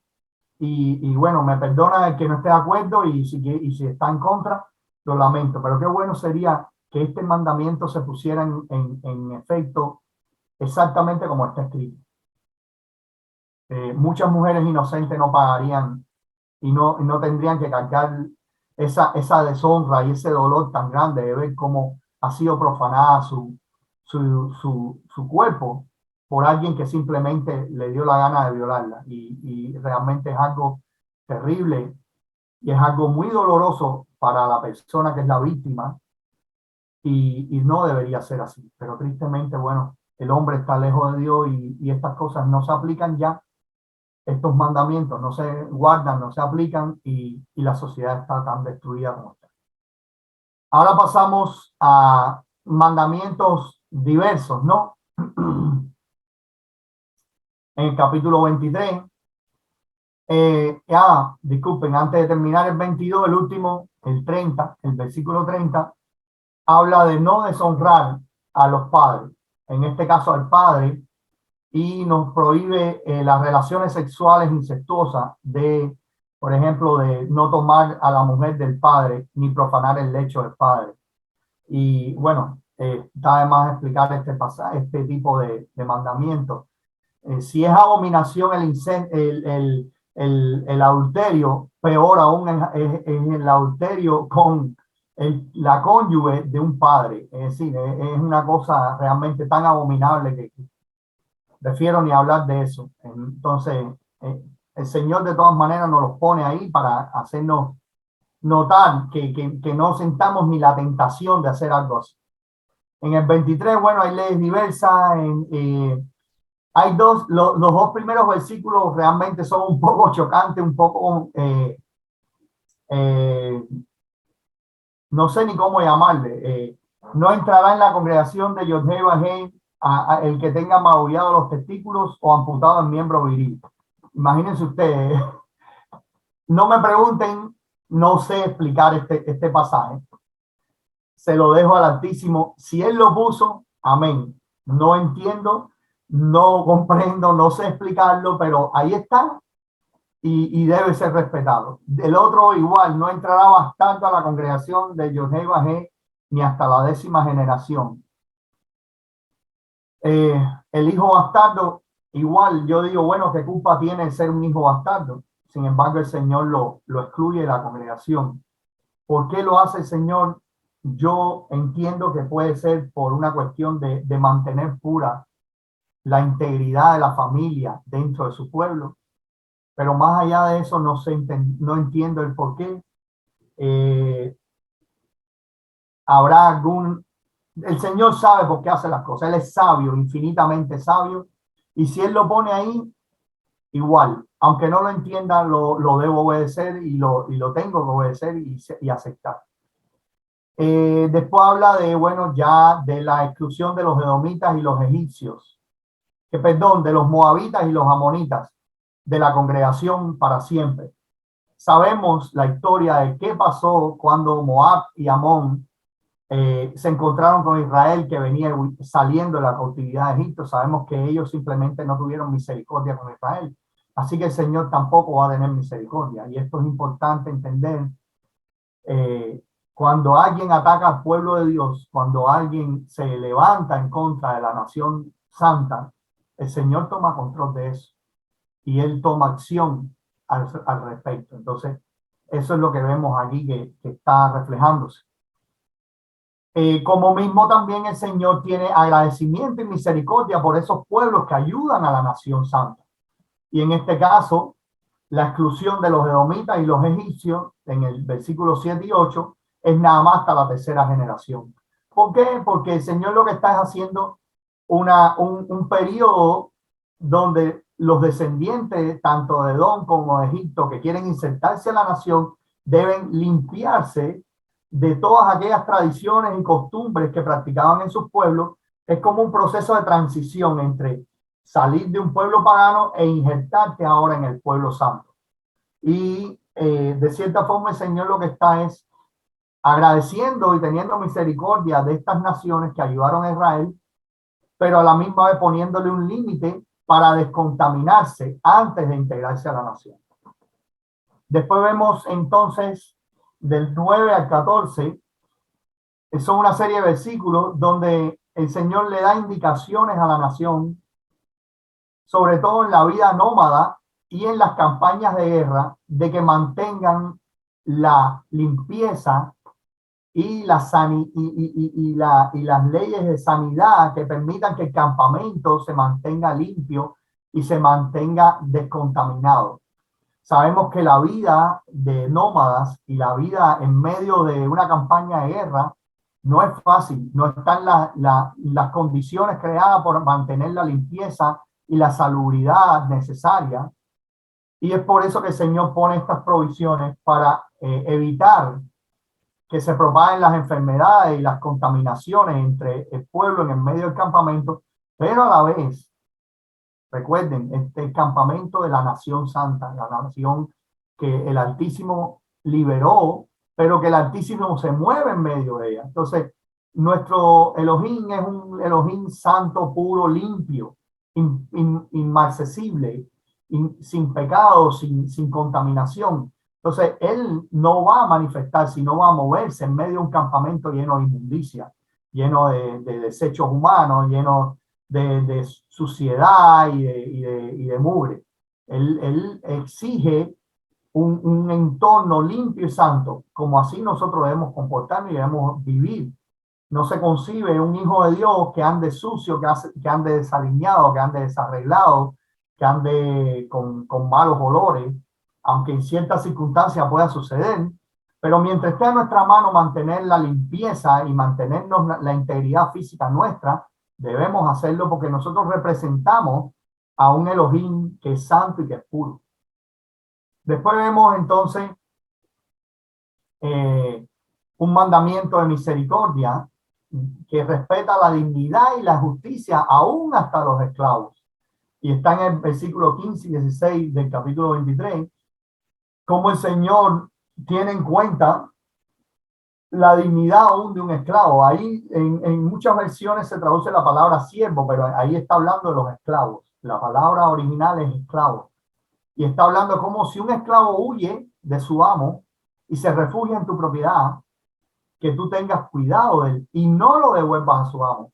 y bueno, me perdona el que no esté de acuerdo y si está en contra, lo lamento, pero qué bueno sería que este mandamiento se pusiera en efecto exactamente como está escrito. Muchas mujeres inocentes no pagarían y no tendrían que cargar esa deshonra y ese dolor tan grande de ver cómo ha sido profanada su cuerpo por alguien que simplemente le dio la gana de violarla. Y realmente es algo terrible y es algo muy doloroso para la persona que es la víctima y no debería ser así. Pero tristemente, bueno, el hombre está lejos de Dios y estas cosas no se aplican ya. Estos mandamientos no se guardan, no se aplican y la sociedad está tan destruida como está. Ahora pasamos a mandamientos diversos, ¿no? En el capítulo 23, disculpen, antes de terminar el 22, el último, el 30, el versículo 30, habla de no deshonrar a los padres, en este caso al padre, y nos prohíbe las relaciones sexuales incestuosas por ejemplo, de no tomar a la mujer del padre ni profanar el lecho del padre. Y bueno, está de más explicar este tipo de mandamientos. Si es abominación el adulterio, peor aún es el adulterio con la cónyuge de un padre. Es decir, es una cosa realmente tan abominable que prefiero ni hablar de eso. Entonces, el Señor de todas maneras nos los pone ahí para hacernos notar que no sentamos ni la tentación de hacer algo así. En el 23, bueno, hay leyes diversas. Hay los dos primeros versículos realmente son un poco chocantes, un poco, no sé ni cómo llamarle. No entrará en la congregación de Yodhei Bajei el que tenga magullado los testículos o amputado el miembro viril. Imagínense ustedes, no me pregunten, no sé explicar este pasaje. Se lo dejo al Altísimo. Si Él lo puso, amén. No entiendo, no comprendo, no sé explicarlo, pero ahí está y debe ser respetado. El otro igual, no entrará bastardo a la congregación de Yodhei Bajei ni hasta la 10ª generación. El hijo bastardo, igual yo digo, bueno, ¿qué culpa tiene ser un hijo bastardo? sin embargo el Señor lo excluye de la congregación. ¿Por qué lo hace el Señor? Yo entiendo que puede ser por una cuestión de mantener pura la integridad de la familia dentro de su pueblo, pero más allá de eso no entiendo el por qué. Habrá algún... El Señor sabe por qué hace las cosas. Él es sabio, infinitamente sabio, y si Él lo pone ahí, igual, aunque no lo entienda, lo debo obedecer y lo tengo que obedecer y aceptar. Después habla de, bueno, ya de la exclusión de los edomitas y los egipcios, perdón, de los moabitas y los amonitas, de la congregación para siempre. Sabemos la historia de qué pasó cuando Moab y Amón se encontraron con Israel, que venía saliendo de la cautividad de Egipto. Sabemos que ellos simplemente no tuvieron misericordia con Israel. Así que el Señor tampoco va a tener misericordia. Y esto es importante entender. Cuando alguien ataca al pueblo de Dios, cuando alguien se levanta en contra de la nación santa, el Señor toma control de eso y Él toma acción al respecto. Entonces, eso es lo que vemos aquí que está reflejándose. Como mismo también el Señor tiene agradecimiento y misericordia por esos pueblos que ayudan a la nación santa. Y en este caso, la exclusión de los edomitas y los egipcios, en el versículo 7 y 8, es nada más hasta la tercera generación. ¿Por qué? Porque el Señor lo que está es haciendo un periodo donde los descendientes, tanto de Edom como de Egipto, que quieren insertarse a la nación, deben limpiarse de todas aquellas tradiciones y costumbres que practicaban en sus pueblos. Es como un proceso de transición entre salir de un pueblo pagano e injertarte ahora en el pueblo santo. Y de cierta forma el Señor lo que está es agradeciendo y teniendo misericordia de estas naciones que ayudaron a Israel, pero a la misma vez poniéndole un límite para descontaminarse antes de integrarse a la nación. Después vemos entonces del 9 al 14, son una serie de versículos donde el Señor le da indicaciones a la nación, sobre todo en la vida nómada y en las campañas de guerra, de que mantengan la limpieza y las leyes de sanidad que permitan que el campamento se mantenga limpio y se mantenga descontaminado. Sabemos que la vida de nómadas y la vida en medio de una campaña de guerra no es fácil, no están las condiciones creadas por mantener la limpieza y la salubridad necesaria. Y es por eso que el Señor pone estas provisiones para evitar que se propaguen las enfermedades y las contaminaciones entre el pueblo en el medio del campamento, pero a la vez, recuerden, este campamento de la nación santa, la nación que el Altísimo liberó, pero que el Altísimo se mueve en medio de ella. Entonces, nuestro Elohim es un Elohim santo, puro, limpio, inmarcesible, sin pecado, sin contaminación. Entonces, Él no va a manifestarse y no va a moverse en medio de un campamento lleno de inmundicia, lleno de desechos humanos, lleno de suciedad y de mugre. Él exige un entorno limpio y santo, como así nosotros debemos comportarnos y debemos vivir. No se concibe un hijo de Dios que ande sucio, que ande desaliñado, que ande desarreglado, que ande con malos olores, aunque en ciertas circunstancias pueda suceder. Pero mientras esté en nuestra mano mantener la limpieza y mantenernos la integridad física nuestra, debemos hacerlo porque nosotros representamos a un Elohim que es santo y que es puro. Después vemos entonces un mandamiento de misericordia que respeta la dignidad y la justicia aún hasta los esclavos. Y está en el versículo 15 y 16 del capítulo 23, como el Señor tiene en cuenta la dignidad aún de un esclavo. Ahí en muchas versiones se traduce la palabra siervo, pero ahí está hablando de los esclavos. La palabra original es esclavo. Y está hablando como si un esclavo huye de su amo y se refugia en tu propiedad, que tú tengas cuidado de él y no lo devuelvas a su amo.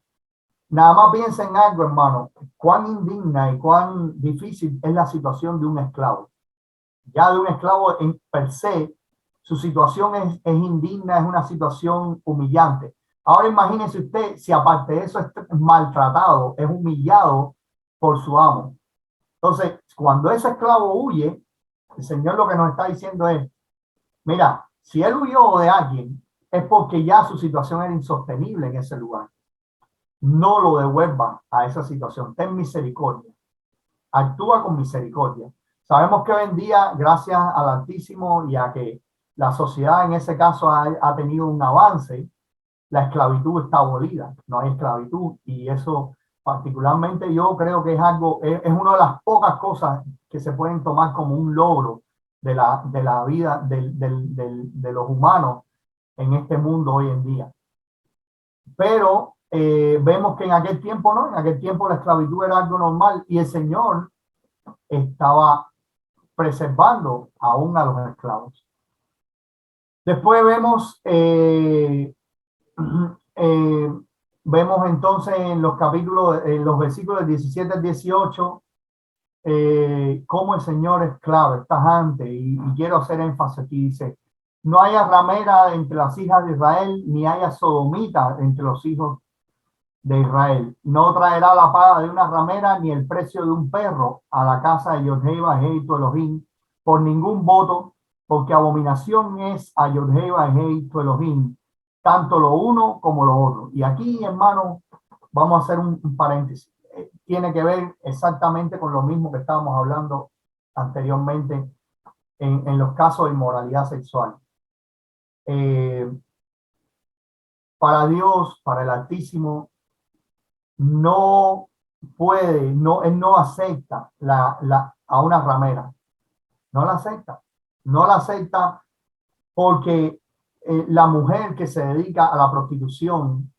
Nada más piensa en algo, hermano, cuán indigna y cuán difícil es la situación de un esclavo. ya de un esclavo en per se, su situación es indigna, es una situación humillante. Ahora imagínese usted si aparte de eso es maltratado, es humillado por su amo. Entonces, cuando ese esclavo huye, el Señor lo que nos está diciendo es, mira, si él huyó de alguien, es porque ya su situación era insostenible en ese lugar. No lo devuelva a esa situación. Ten misericordia. Actúa con misericordia. Sabemos que hoy en día, gracias al Altísimo y a que la sociedad en ese caso ha tenido un avance, la esclavitud está abolida, no hay esclavitud, y eso particularmente yo creo que es algo, es una de las pocas cosas que se pueden tomar como un logro de la vida de los humanos en este mundo hoy en día. Pero vemos que en aquel tiempo no, en aquel tiempo la esclavitud era algo normal y el Señor estaba preservando aún a los esclavos. Después vemos vemos entonces en los capítulos, en los versículos 17 al 18, cómo el Señor es clave, es tajante, y quiero hacer énfasis aquí, dice, no haya ramera entre las hijas de Israel, ni haya sodomita entre los hijos de Israel. No traerá la paga de una ramera, ni el precio de un perro a la casa de Yod-Heh tu Elohim, por ningún voto, porque abominación es a Yod-Heh tu Elohim, tanto lo uno como lo otro. Y aquí, hermano, vamos a hacer un paréntesis. Tiene que ver exactamente con lo mismo que estábamos hablando anteriormente en los casos de inmoralidad sexual. Para Dios, para el Altísimo, no puede, no, él no acepta a una ramera. No la acepta. No la acepta porque la mujer que se dedica a la prostitución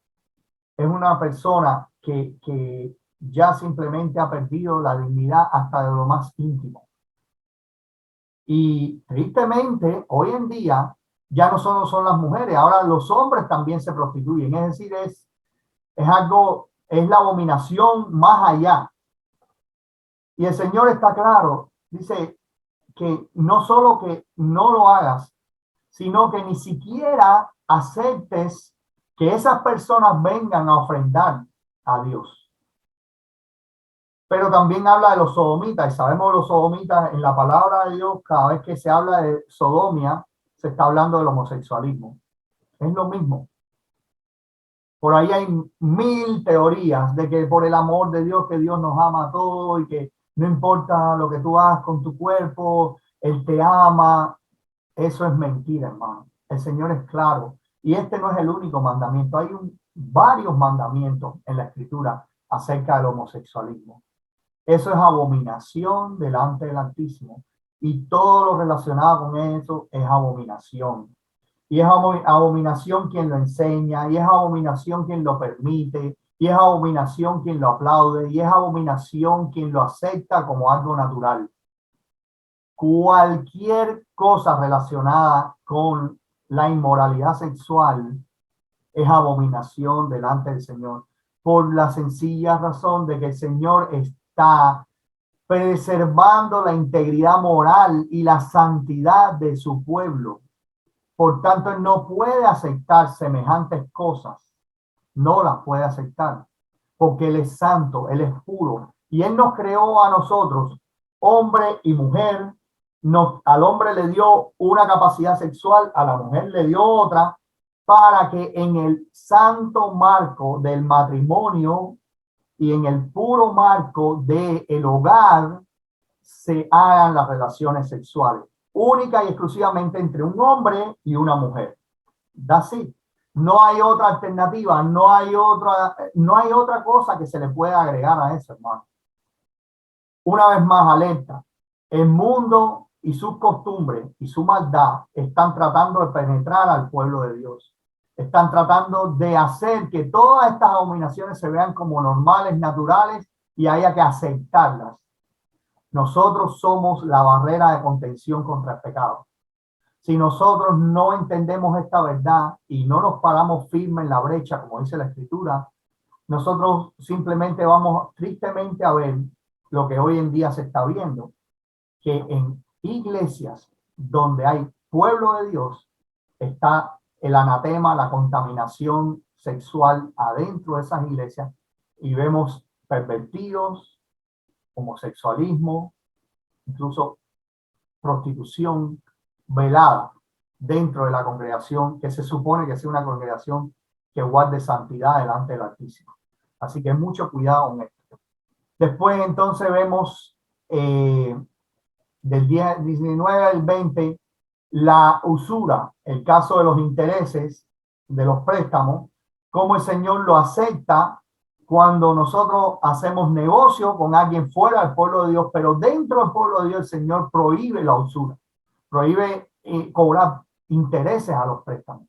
es una persona que ya simplemente ha perdido la dignidad hasta de lo más íntimo. Y tristemente, hoy en día, ya no solo son las mujeres, ahora los hombres también se prostituyen. Es decir, es algo, es la abominación más allá. Y el Señor está claro, dice que no solo que no lo hagas, sino que ni siquiera aceptes que esas personas vengan a ofrendar a Dios. Pero también habla de los sodomitas, y sabemos los sodomitas en la palabra de Dios, cada vez que se habla de sodomia, se está hablando del homosexualismo. Es lo mismo. Por ahí hay 1000 teorías de que por el amor de Dios, que Dios nos ama a todos y que no importa lo que tú hagas con tu cuerpo, Él te ama. Eso es mentira, hermano. El Señor es claro. Y este no es el único mandamiento. Hay varios mandamientos en la Escritura acerca del homosexualismo. Eso es abominación delante del Altísimo. Y todo lo relacionado con eso es abominación. Y es abominación quien lo enseña, y es abominación quien lo permite, y es abominación quien lo aplaude, y es abominación quien lo acepta como algo natural. Cualquier cosa relacionada con la inmoralidad sexual es abominación delante del Señor, por la sencilla razón de que el Señor está preservando la integridad moral y la santidad de su pueblo. Por tanto, Él no puede aceptar semejantes cosas. No las puede aceptar. Porque Él es santo, Él es puro. Y Él nos creó a nosotros, hombre y mujer. Al hombre le dio una capacidad sexual, a la mujer le dio otra, para que en el santo marco del matrimonio y en el puro marco del hogar se hagan las relaciones sexuales, única y exclusivamente entre un hombre y una mujer. That's it. No hay otra alternativa, no hay otra cosa que se le pueda agregar a eso, hermano. Una vez más, alerta. El mundo y sus costumbres y su maldad están tratando de penetrar al pueblo de Dios. Están tratando de hacer que todas estas abominaciones se vean como normales, naturales, y haya que aceptarlas. Nosotros somos la barrera de contención contra el pecado. Si nosotros no entendemos esta verdad y no nos paramos firmes en la brecha, como dice la Escritura, nosotros simplemente vamos tristemente a ver lo que hoy en día se está viendo, que en iglesias donde hay pueblo de Dios, está el anatema, la contaminación sexual adentro de esas iglesias, y vemos pervertidos, homosexualismo, incluso prostitución velada dentro de la congregación, que se supone que sea una congregación que guarde santidad delante del Altísimo. Así que mucho cuidado con esto. Después entonces vemos del 19 al 20 la usura, el caso de los intereses de los préstamos, cómo el Señor lo acepta cuando nosotros hacemos negocio con alguien fuera del pueblo de Dios, pero dentro del pueblo de Dios el Señor prohíbe la usura, prohíbe cobrar intereses a los préstamos.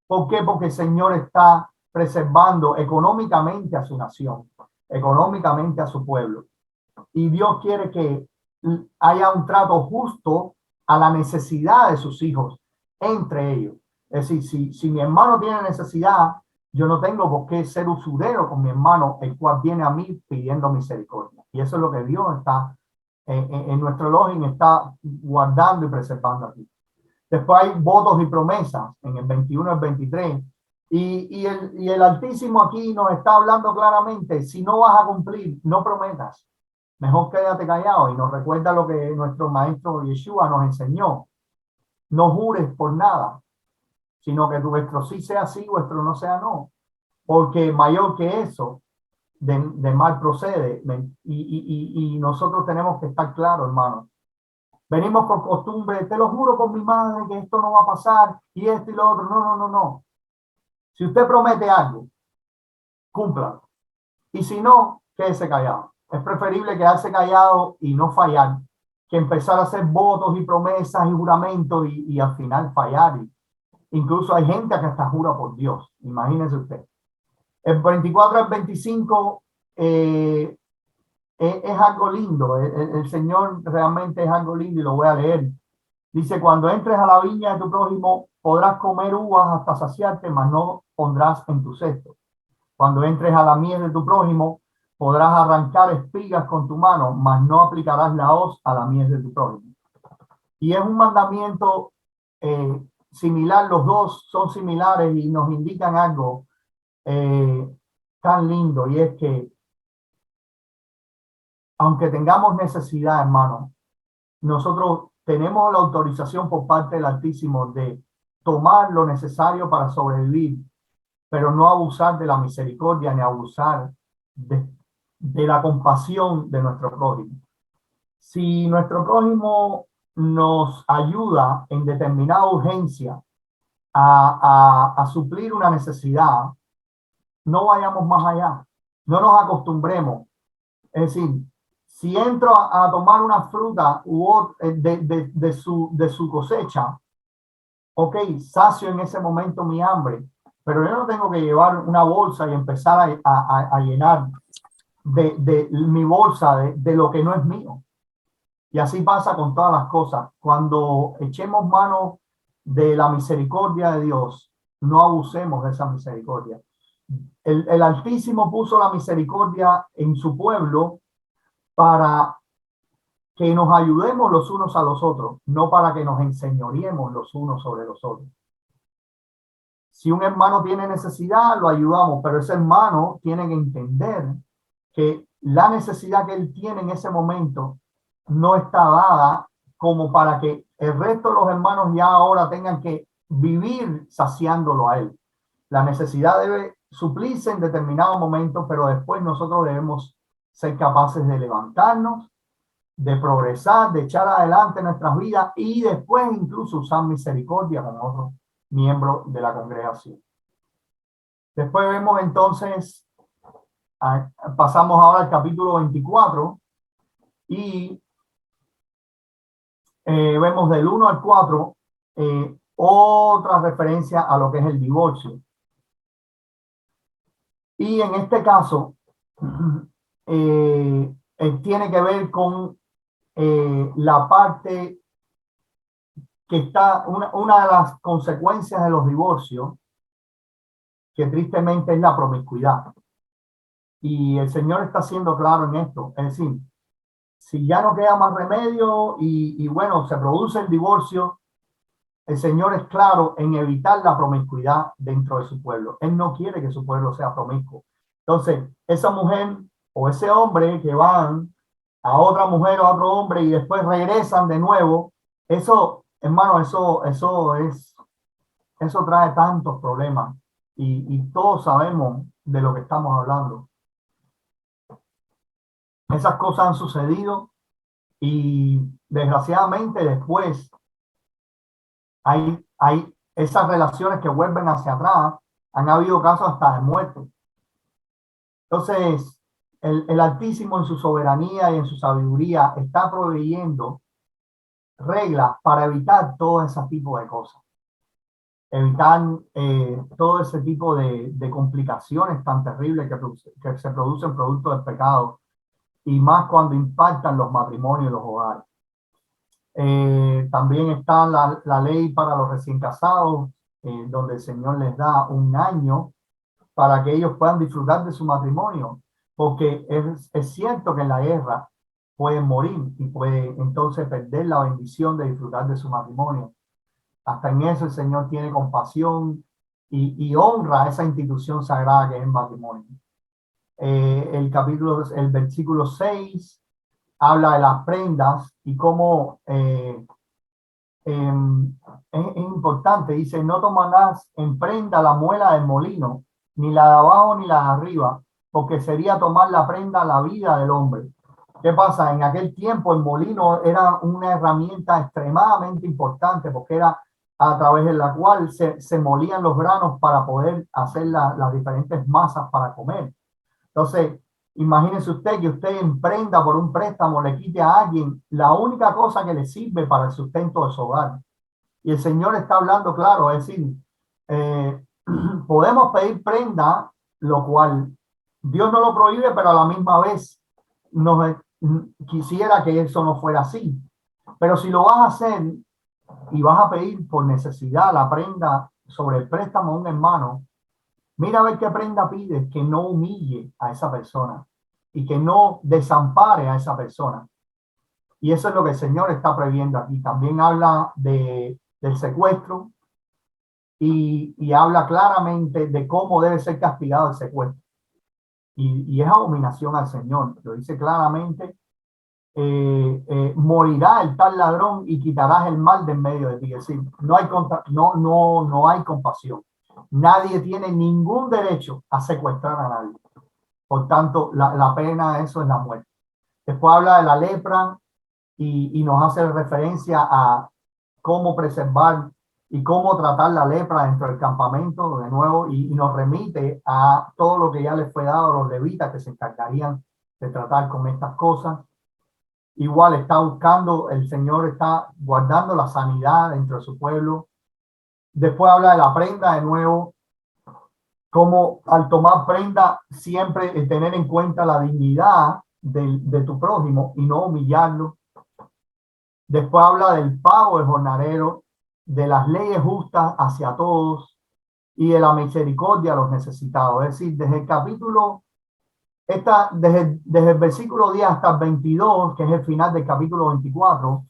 ¿Por qué? Porque el Señor está preservando económicamente a su nación, económicamente a su pueblo. Y Dios quiere que haya un trato justo a la necesidad de sus hijos entre ellos. Es decir, si mi hermano tiene necesidad, yo no tengo por qué ser usurero con mi hermano, el cual viene a mí pidiendo misericordia. Y eso es lo que Dios está en nuestro login, está guardando y preservando aquí. Después hay votos y promesas en el 21 al 23. Y el Altísimo aquí nos está hablando claramente: si no vas a cumplir, no prometas. Mejor quédate callado. Y nos recuerda lo que nuestro maestro Yeshua nos enseñó: no jures por nada, sino que vuestro sí sea sí, vuestro no sea no, porque mayor que eso de mal procede. Y nosotros tenemos que estar claros, hermanos. Venimos por costumbre: te lo juro por mi madre que esto no va a pasar, y esto y lo otro. No. Si usted promete algo, cúmplalo. Y si no, quédese callado. Es preferible quedarse callado y no fallar, que empezar a hacer votos y promesas y juramentos y al final fallar. Incluso hay gente que hasta jura por Dios. Imagínese usted. El 24 al 25 es algo lindo. El Señor realmente es algo lindo y lo voy a leer. Dice: cuando entres a la viña de tu prójimo, podrás comer uvas hasta saciarte, mas no pondrás en tu cesto. Cuando entres a la mies de tu prójimo, podrás arrancar espigas con tu mano, mas no aplicarás la hoz a la mies de tu prójimo. Y es un mandamiento similar, los dos son similares y nos indican algo tan lindo, y es que aunque tengamos necesidad, hermano, nosotros tenemos la autorización por parte del Altísimo de tomar lo necesario para sobrevivir, pero no abusar de la misericordia ni abusar de la compasión de nuestro prójimo. Si nuestro prójimo nos ayuda en determinada urgencia a suplir una necesidad, no vayamos más allá, no nos acostumbremos. Es decir, si entro a tomar una fruta de su cosecha, ok, sacio en ese momento mi hambre, pero yo no tengo que llevar una bolsa y empezar a llenar de mi bolsa de lo que no es mío. Y así pasa con todas las cosas. Cuando echemos mano de la misericordia de Dios, no abusemos de esa misericordia. El Altísimo puso la misericordia en su pueblo para que nos ayudemos los unos a los otros, no para que nos enseñoreemos los unos sobre los otros. Si un hermano tiene necesidad, lo ayudamos, pero ese hermano tiene que entender que la necesidad que él tiene en ese momento no está dada como para que el resto de los hermanos ya ahora tengan que vivir saciándolo a él. La necesidad debe suplirse en determinado momento, pero después nosotros debemos ser capaces de levantarnos, de progresar, de echar adelante nuestras vidas y después incluso usar misericordia con otros miembros de la congregación. Después vemos entonces, pasamos ahora al capítulo 24 y vemos del 1 al 4 otra referencia a lo que es el divorcio. Y en este caso, tiene que ver con la parte que está, una de las consecuencias de los divorcios, que tristemente es la promiscuidad. Y el Señor está siendo claro en esto. Es decir, si ya no queda más remedio y bueno, se produce el divorcio, el Señor es claro en evitar la promiscuidad dentro de su pueblo. Él no quiere que su pueblo sea promiscuo. Entonces, esa mujer o ese hombre que van a otra mujer o a otro hombre y después regresan de nuevo, eso, hermano, eso trae tantos problemas y todos sabemos de lo que estamos hablando. Esas cosas han sucedido y desgraciadamente después hay esas relaciones que vuelven hacia atrás. Han habido casos hasta de muerte. Entonces, el Altísimo en su soberanía y en su sabiduría está proveyendo reglas para evitar todo ese tipo de cosas. Evitar todo ese tipo de complicaciones tan terribles que se producen producto del pecado y más cuando impactan los matrimonios y los hogares. También está la ley para los recién casados, donde el Señor les da 1 año para que ellos puedan disfrutar de su matrimonio, porque es cierto que en la guerra pueden morir y pueden entonces perder la bendición de disfrutar de su matrimonio. Hasta en eso el Señor tiene compasión y honra esa institución sagrada que es el matrimonio. El versículo 6 habla de las prendas y cómo es importante. Dice, no tomarás en prenda la muela del molino, ni la de abajo ni la de arriba, porque sería tomar la prenda la vida del hombre. ¿Qué pasa? En aquel tiempo el molino era una herramienta extremadamente importante porque era a través de la cual se molían los granos para poder hacer las diferentes masas para comer. Entonces, imagínese usted que usted emprenda por un préstamo, le quite a alguien la única cosa que le sirve para el sustento de su hogar. Y el Señor está hablando claro, es decir, eh, podemos pedir prenda, lo cual Dios no lo prohíbe, pero a la misma vez nos quisiera que eso no fuera así. Pero si lo vas a hacer y vas a pedir por necesidad la prenda sobre el préstamo a un hermano, mira a ver qué prenda pides, que no humille a esa persona y que no desampare a esa persona. Y eso es lo que el Señor está previendo aquí. También habla del secuestro y habla claramente de cómo debe ser castigado el secuestro. Y es abominación al Señor. Lo dice claramente, morirá el tal ladrón y quitarás el mal de en medio de ti. Es decir, no hay compasión. Nadie tiene ningún derecho a secuestrar a nadie. Por tanto, la pena de eso es la muerte. Después habla de la lepra y nos hace referencia a cómo preservar y cómo tratar la lepra dentro del campamento de nuevo y nos remite a todo lo que ya les fue dado a los levitas que se encargarían de tratar con estas cosas. Igual está buscando, el Señor está guardando la sanidad dentro de su pueblo. Después habla de la prenda de nuevo, como al tomar prenda siempre tener en cuenta la dignidad de tu prójimo y no humillarlo. Después habla del pago del jornalero, de las leyes justas hacia todos y de la misericordia a los necesitados. Es decir, desde el capítulo, desde el versículo 10 hasta el 22, que es el final del capítulo 24,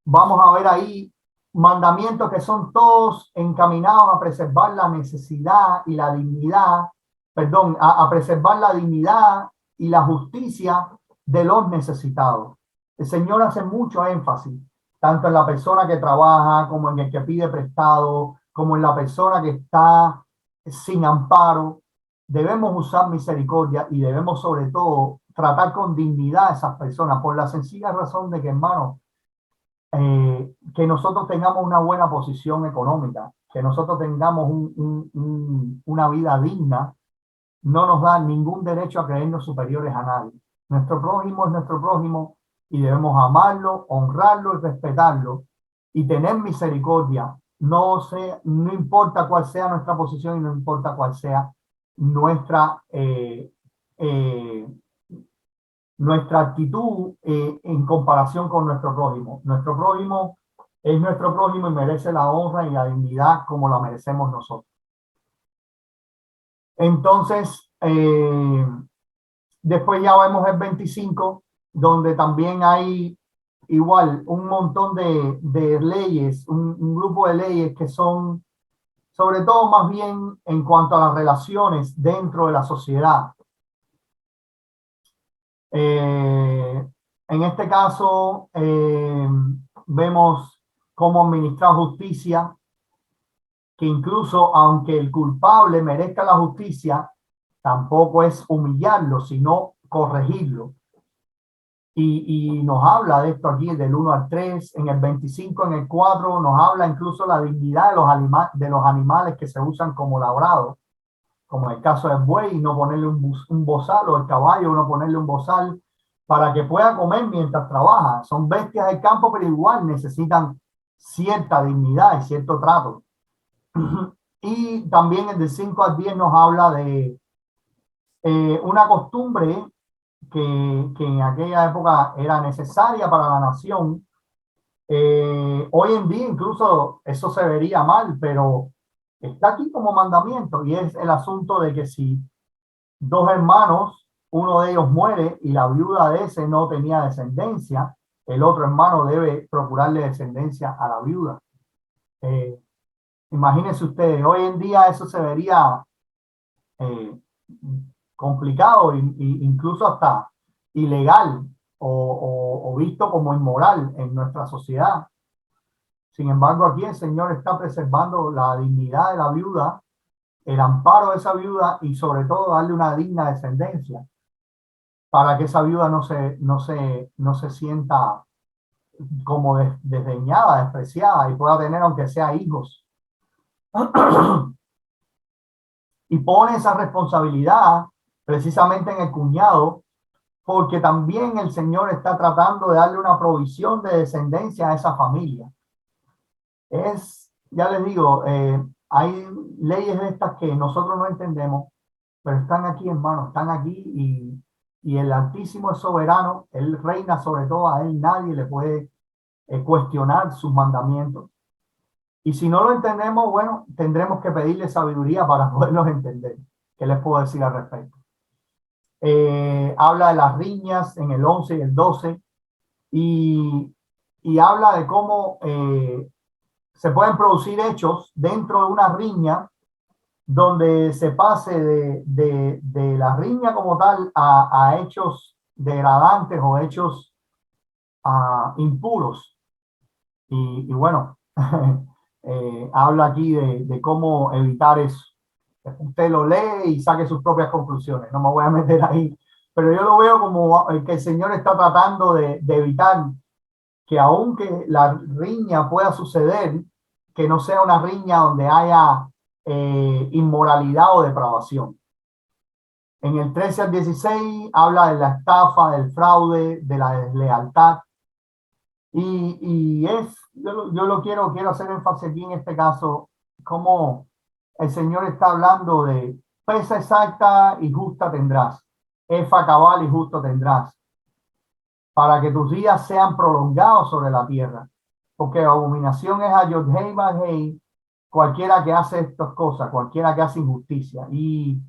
vamos a ver ahí mandamientos que son todos encaminados a preservar la necesidad y la dignidad, perdón, a preservar la dignidad y la justicia de los necesitados. El Señor hace mucho énfasis, tanto en la persona que trabaja, como en el que pide prestado, como en la persona que está sin amparo. Debemos usar misericordia y debemos sobre todo tratar con dignidad a esas personas por la sencilla razón de que, hermano, que nosotros tengamos una buena posición económica, que nosotros tengamos una vida digna, no nos da ningún derecho a creernos superiores a nadie. Nuestro prójimo es nuestro prójimo y debemos amarlo, honrarlo y respetarlo y tener misericordia. No importa cuál sea nuestra posición y no importa cuál sea nuestra nuestra actitud en comparación con nuestro prójimo. Nuestro prójimo es nuestro prójimo y merece la honra y la dignidad como la merecemos nosotros. Entonces, después ya vemos el 25 donde también hay igual un montón de leyes, un grupo de leyes que son sobre todo más bien en cuanto a las relaciones dentro de la sociedad. En este caso, vemos cómo administrar justicia, que incluso aunque el culpable merezca la justicia, tampoco es humillarlo, sino corregirlo. Y nos habla de esto aquí del 1 al 3, en el 25, en el 4, nos habla incluso la dignidad de los animales que se usan como labrados, como en el caso del buey, no ponerle un bozal, o el caballo, no ponerle un bozal, para que pueda comer mientras trabaja. Son bestias del campo, pero igual necesitan cierta dignidad y cierto trato. Y también el de 5 al 10 nos habla de una costumbre que en aquella época era necesaria para la nación. Hoy en día incluso eso se vería mal, pero está aquí como mandamiento, y es el asunto de que si dos hermanos, uno de ellos muere y la viuda de ese no tenía descendencia, el otro hermano debe procurarle descendencia a la viuda. Imagínense ustedes, hoy en día eso se vería eh, complicado e incluso hasta ilegal o visto como inmoral en nuestra sociedad. Sin embargo, aquí el Señor está preservando la dignidad de la viuda, el amparo de esa viuda, y sobre todo darle una digna descendencia para que esa viuda no se sienta como desdeñada, despreciada, y pueda tener aunque sea hijos. Y pone esa responsabilidad precisamente en el cuñado, porque también el Señor está tratando de darle una provisión de descendencia a esa familia. Ya les digo, hay leyes de estas que nosotros no entendemos, pero están aquí, hermano, están aquí, y el Altísimo es soberano, Él reina sobre todo, a Él nadie le puede cuestionar sus mandamientos. Y si no lo entendemos, bueno, tendremos que pedirle sabiduría para poderlos entender. ¿Qué les puedo decir al respecto? Habla de las riñas en el 11 y el 12, y habla de cómo se pueden producir hechos dentro de una riña donde se pase de la riña como tal a hechos degradantes o hechos impuros. Y bueno, habla aquí de cómo evitar eso. Usted lo lee y saque sus propias conclusiones, no me voy a meter ahí, pero yo lo veo como que el Señor está tratando de evitar que, aunque la riña pueda suceder, que no sea una riña donde haya inmoralidad o depravación. En el 13 al 16 habla de la estafa, del fraude, de la deslealtad. Yo lo quiero hacer énfasis aquí en este caso, como el Señor está hablando de pesa exacta y justa tendrás, efa cabal y justo tendrás, para que tus días sean prolongados sobre la tierra. Porque abominación es a Yodhei Bajei, cualquiera que hace estas cosas, cualquiera que hace injusticia. Y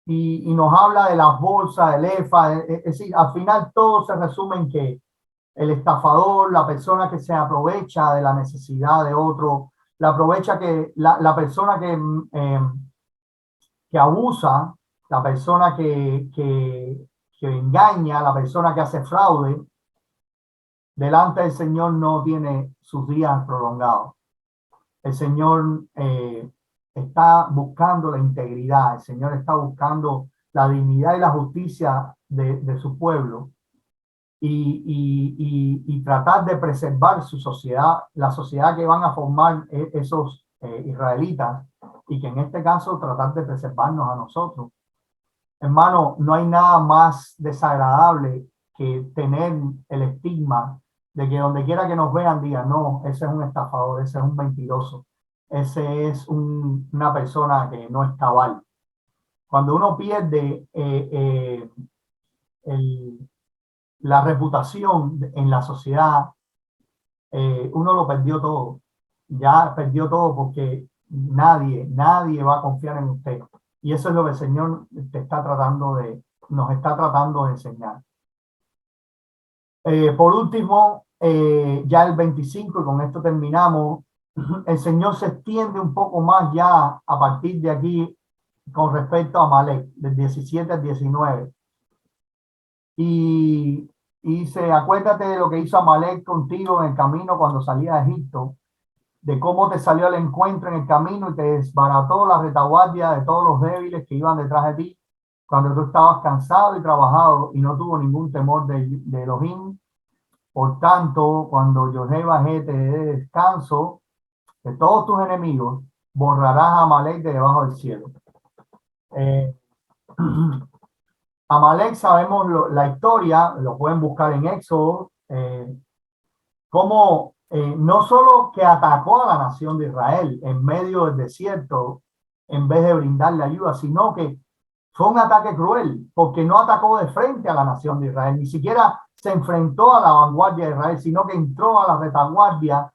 nos habla de las bolsas, del EFA, es decir, al final todo se resume en que el estafador, la persona que se aprovecha de la necesidad de otro, la persona que abusa, la persona que engaña, la persona que hace fraude, delante del Señor no tiene sus días prolongados. El Señor está buscando la integridad, el Señor está buscando la dignidad y la justicia de su pueblo, y tratar de preservar su sociedad, la sociedad que van a formar esos israelitas, y que en este caso tratar de preservarnos a nosotros. Hermano, no hay nada más desagradable que tener el estigma de que donde quiera que nos vean digan, no, ese es un estafador, ese es un mentiroso, ese es una persona que no es cabal. Cuando uno pierde la reputación en la sociedad, uno lo perdió todo. Ya perdió todo, porque nadie va a confiar en usted. Y eso es lo que el Señor nos está tratando de enseñar. Por último, ya el 25, y con esto terminamos, el Señor se extiende un poco más ya a partir de aquí con respecto a Amalek, del 17 al 19. Y dice, acuérdate de lo que hizo Amalek contigo en el camino cuando salía de Egipto, de cómo te salió al encuentro en el camino y te desbarató la retaguardia de todos los débiles que iban detrás de ti, cuando tú estabas cansado y trabajado y no tuvo ningún temor de Elohim. Por tanto, cuando Yahvé bajé te dé descanso de todos tus enemigos, borrarás a Amalek de debajo del cielo. Amalek, sabemos la historia, lo pueden buscar en Éxodo, como no solo que atacó a la nación de Israel en medio del desierto en vez de brindarle ayuda, sino que fue un ataque cruel, porque no atacó de frente a la nación de Israel, ni siquiera se enfrentó a la vanguardia de Israel, sino que entró a la retaguardia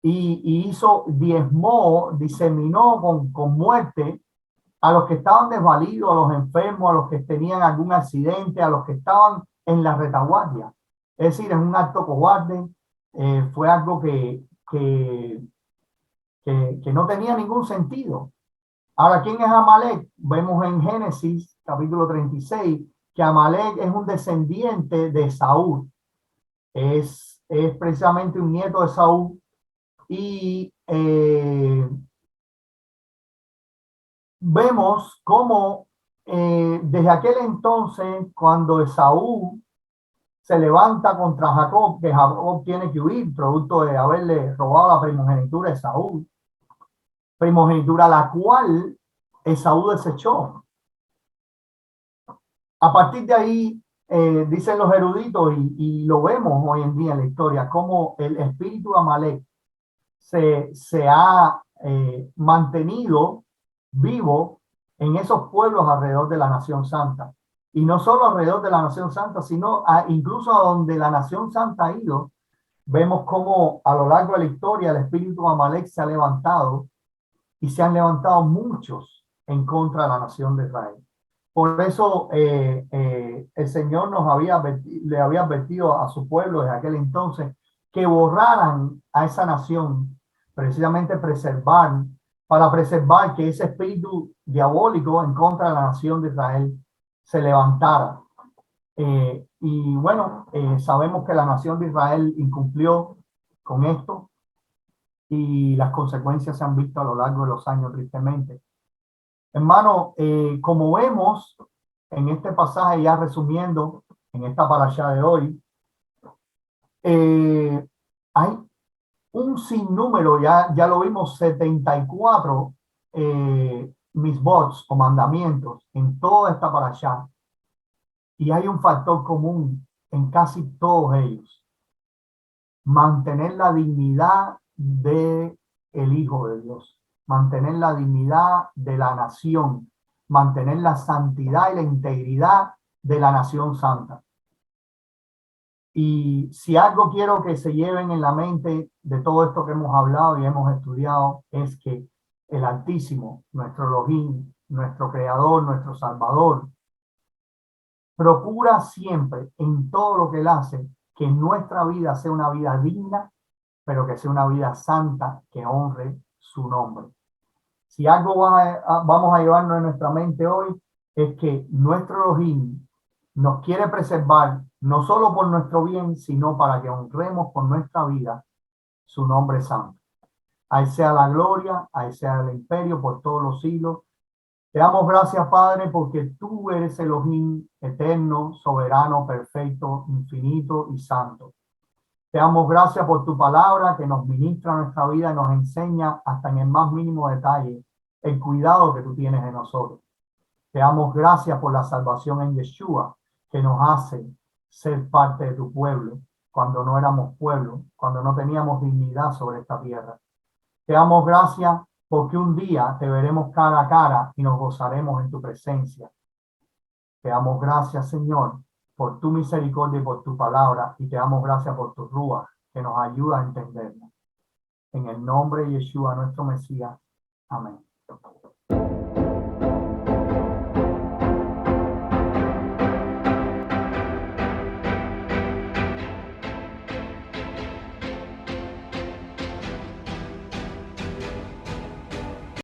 y diezmó, diseminó con muerte a los que estaban desvalidos, a los enfermos, a los que tenían algún accidente, a los que estaban en la retaguardia. Es decir, es un acto cobarde, fue algo que no tenía ningún sentido. Ahora, ¿quién es Amalek? Vemos en Génesis, capítulo 36, que Amalek es un descendiente de Saúl. Es precisamente un nieto de Saúl. Y vemos cómo desde aquel entonces, cuando Esaú se levanta contra Jacob, que Jacob tiene que huir, producto de haberle robado la primogenitura a Esaú, primogenitura la cual Esaú desechó. A partir de ahí, dicen los eruditos, y lo vemos hoy en día en la historia, cómo el espíritu de Amalek se ha mantenido vivo en esos pueblos alrededor de la Nación Santa. Y no solo alrededor de la Nación Santa, sino incluso a donde la Nación Santa ha ido, vemos cómo a lo largo de la historia el espíritu de Amalek se ha levantado y se han levantado muchos en contra de la nación de Israel. Por eso el Señor le había advertido a su pueblo desde aquel entonces que borraran a esa nación, precisamente para preservar que ese espíritu diabólico en contra de la nación de Israel se levantara. Y bueno, sabemos que la nación de Israel incumplió con esto y las consecuencias se han visto a lo largo de los años, tristemente. Hermano, como vemos en este pasaje, ya resumiendo, en esta parashá de hoy, hay un sinnúmero, ya lo vimos, 74 misbots o mandamientos en toda esta parashá. Y hay un factor común en casi todos ellos: mantener la dignidad de el Hijo de Dios, mantener la dignidad de la nación, mantener la santidad y la integridad de la nación santa. Y si algo quiero que se lleven en la mente de todo esto que hemos hablado y hemos estudiado, es que el Altísimo, nuestro Elohim, nuestro Creador, nuestro Salvador, procura siempre en todo lo que Él hace que nuestra vida sea una vida digna, pero que sea una vida santa, que honre su nombre. Si algo vamos a llevarnos en nuestra mente hoy, es que nuestro Elohim nos quiere preservar, no solo por nuestro bien, sino para que honremos con nuestra vida su nombre santo. A Él sea la gloria, a Él sea el imperio por todos los siglos. Te damos gracias, Padre, porque tú eres Elohim eterno, soberano, perfecto, infinito y santo. Te damos gracias por tu palabra que nos ministra nuestra vida y nos enseña hasta en el más mínimo detalle el cuidado que tú tienes de nosotros. Te damos gracias por la salvación en Yeshua, que nos hace ser parte de tu pueblo cuando no éramos pueblo, cuando no teníamos dignidad sobre esta tierra. Te damos gracias porque un día te veremos cara a cara y nos gozaremos en tu presencia. Te damos gracias, Señor, por tu misericordia y por tu palabra, y te damos gracias por tu Ruach, que nos ayuda a entenderlo. En el nombre de Yeshua, nuestro Mesías. Amén.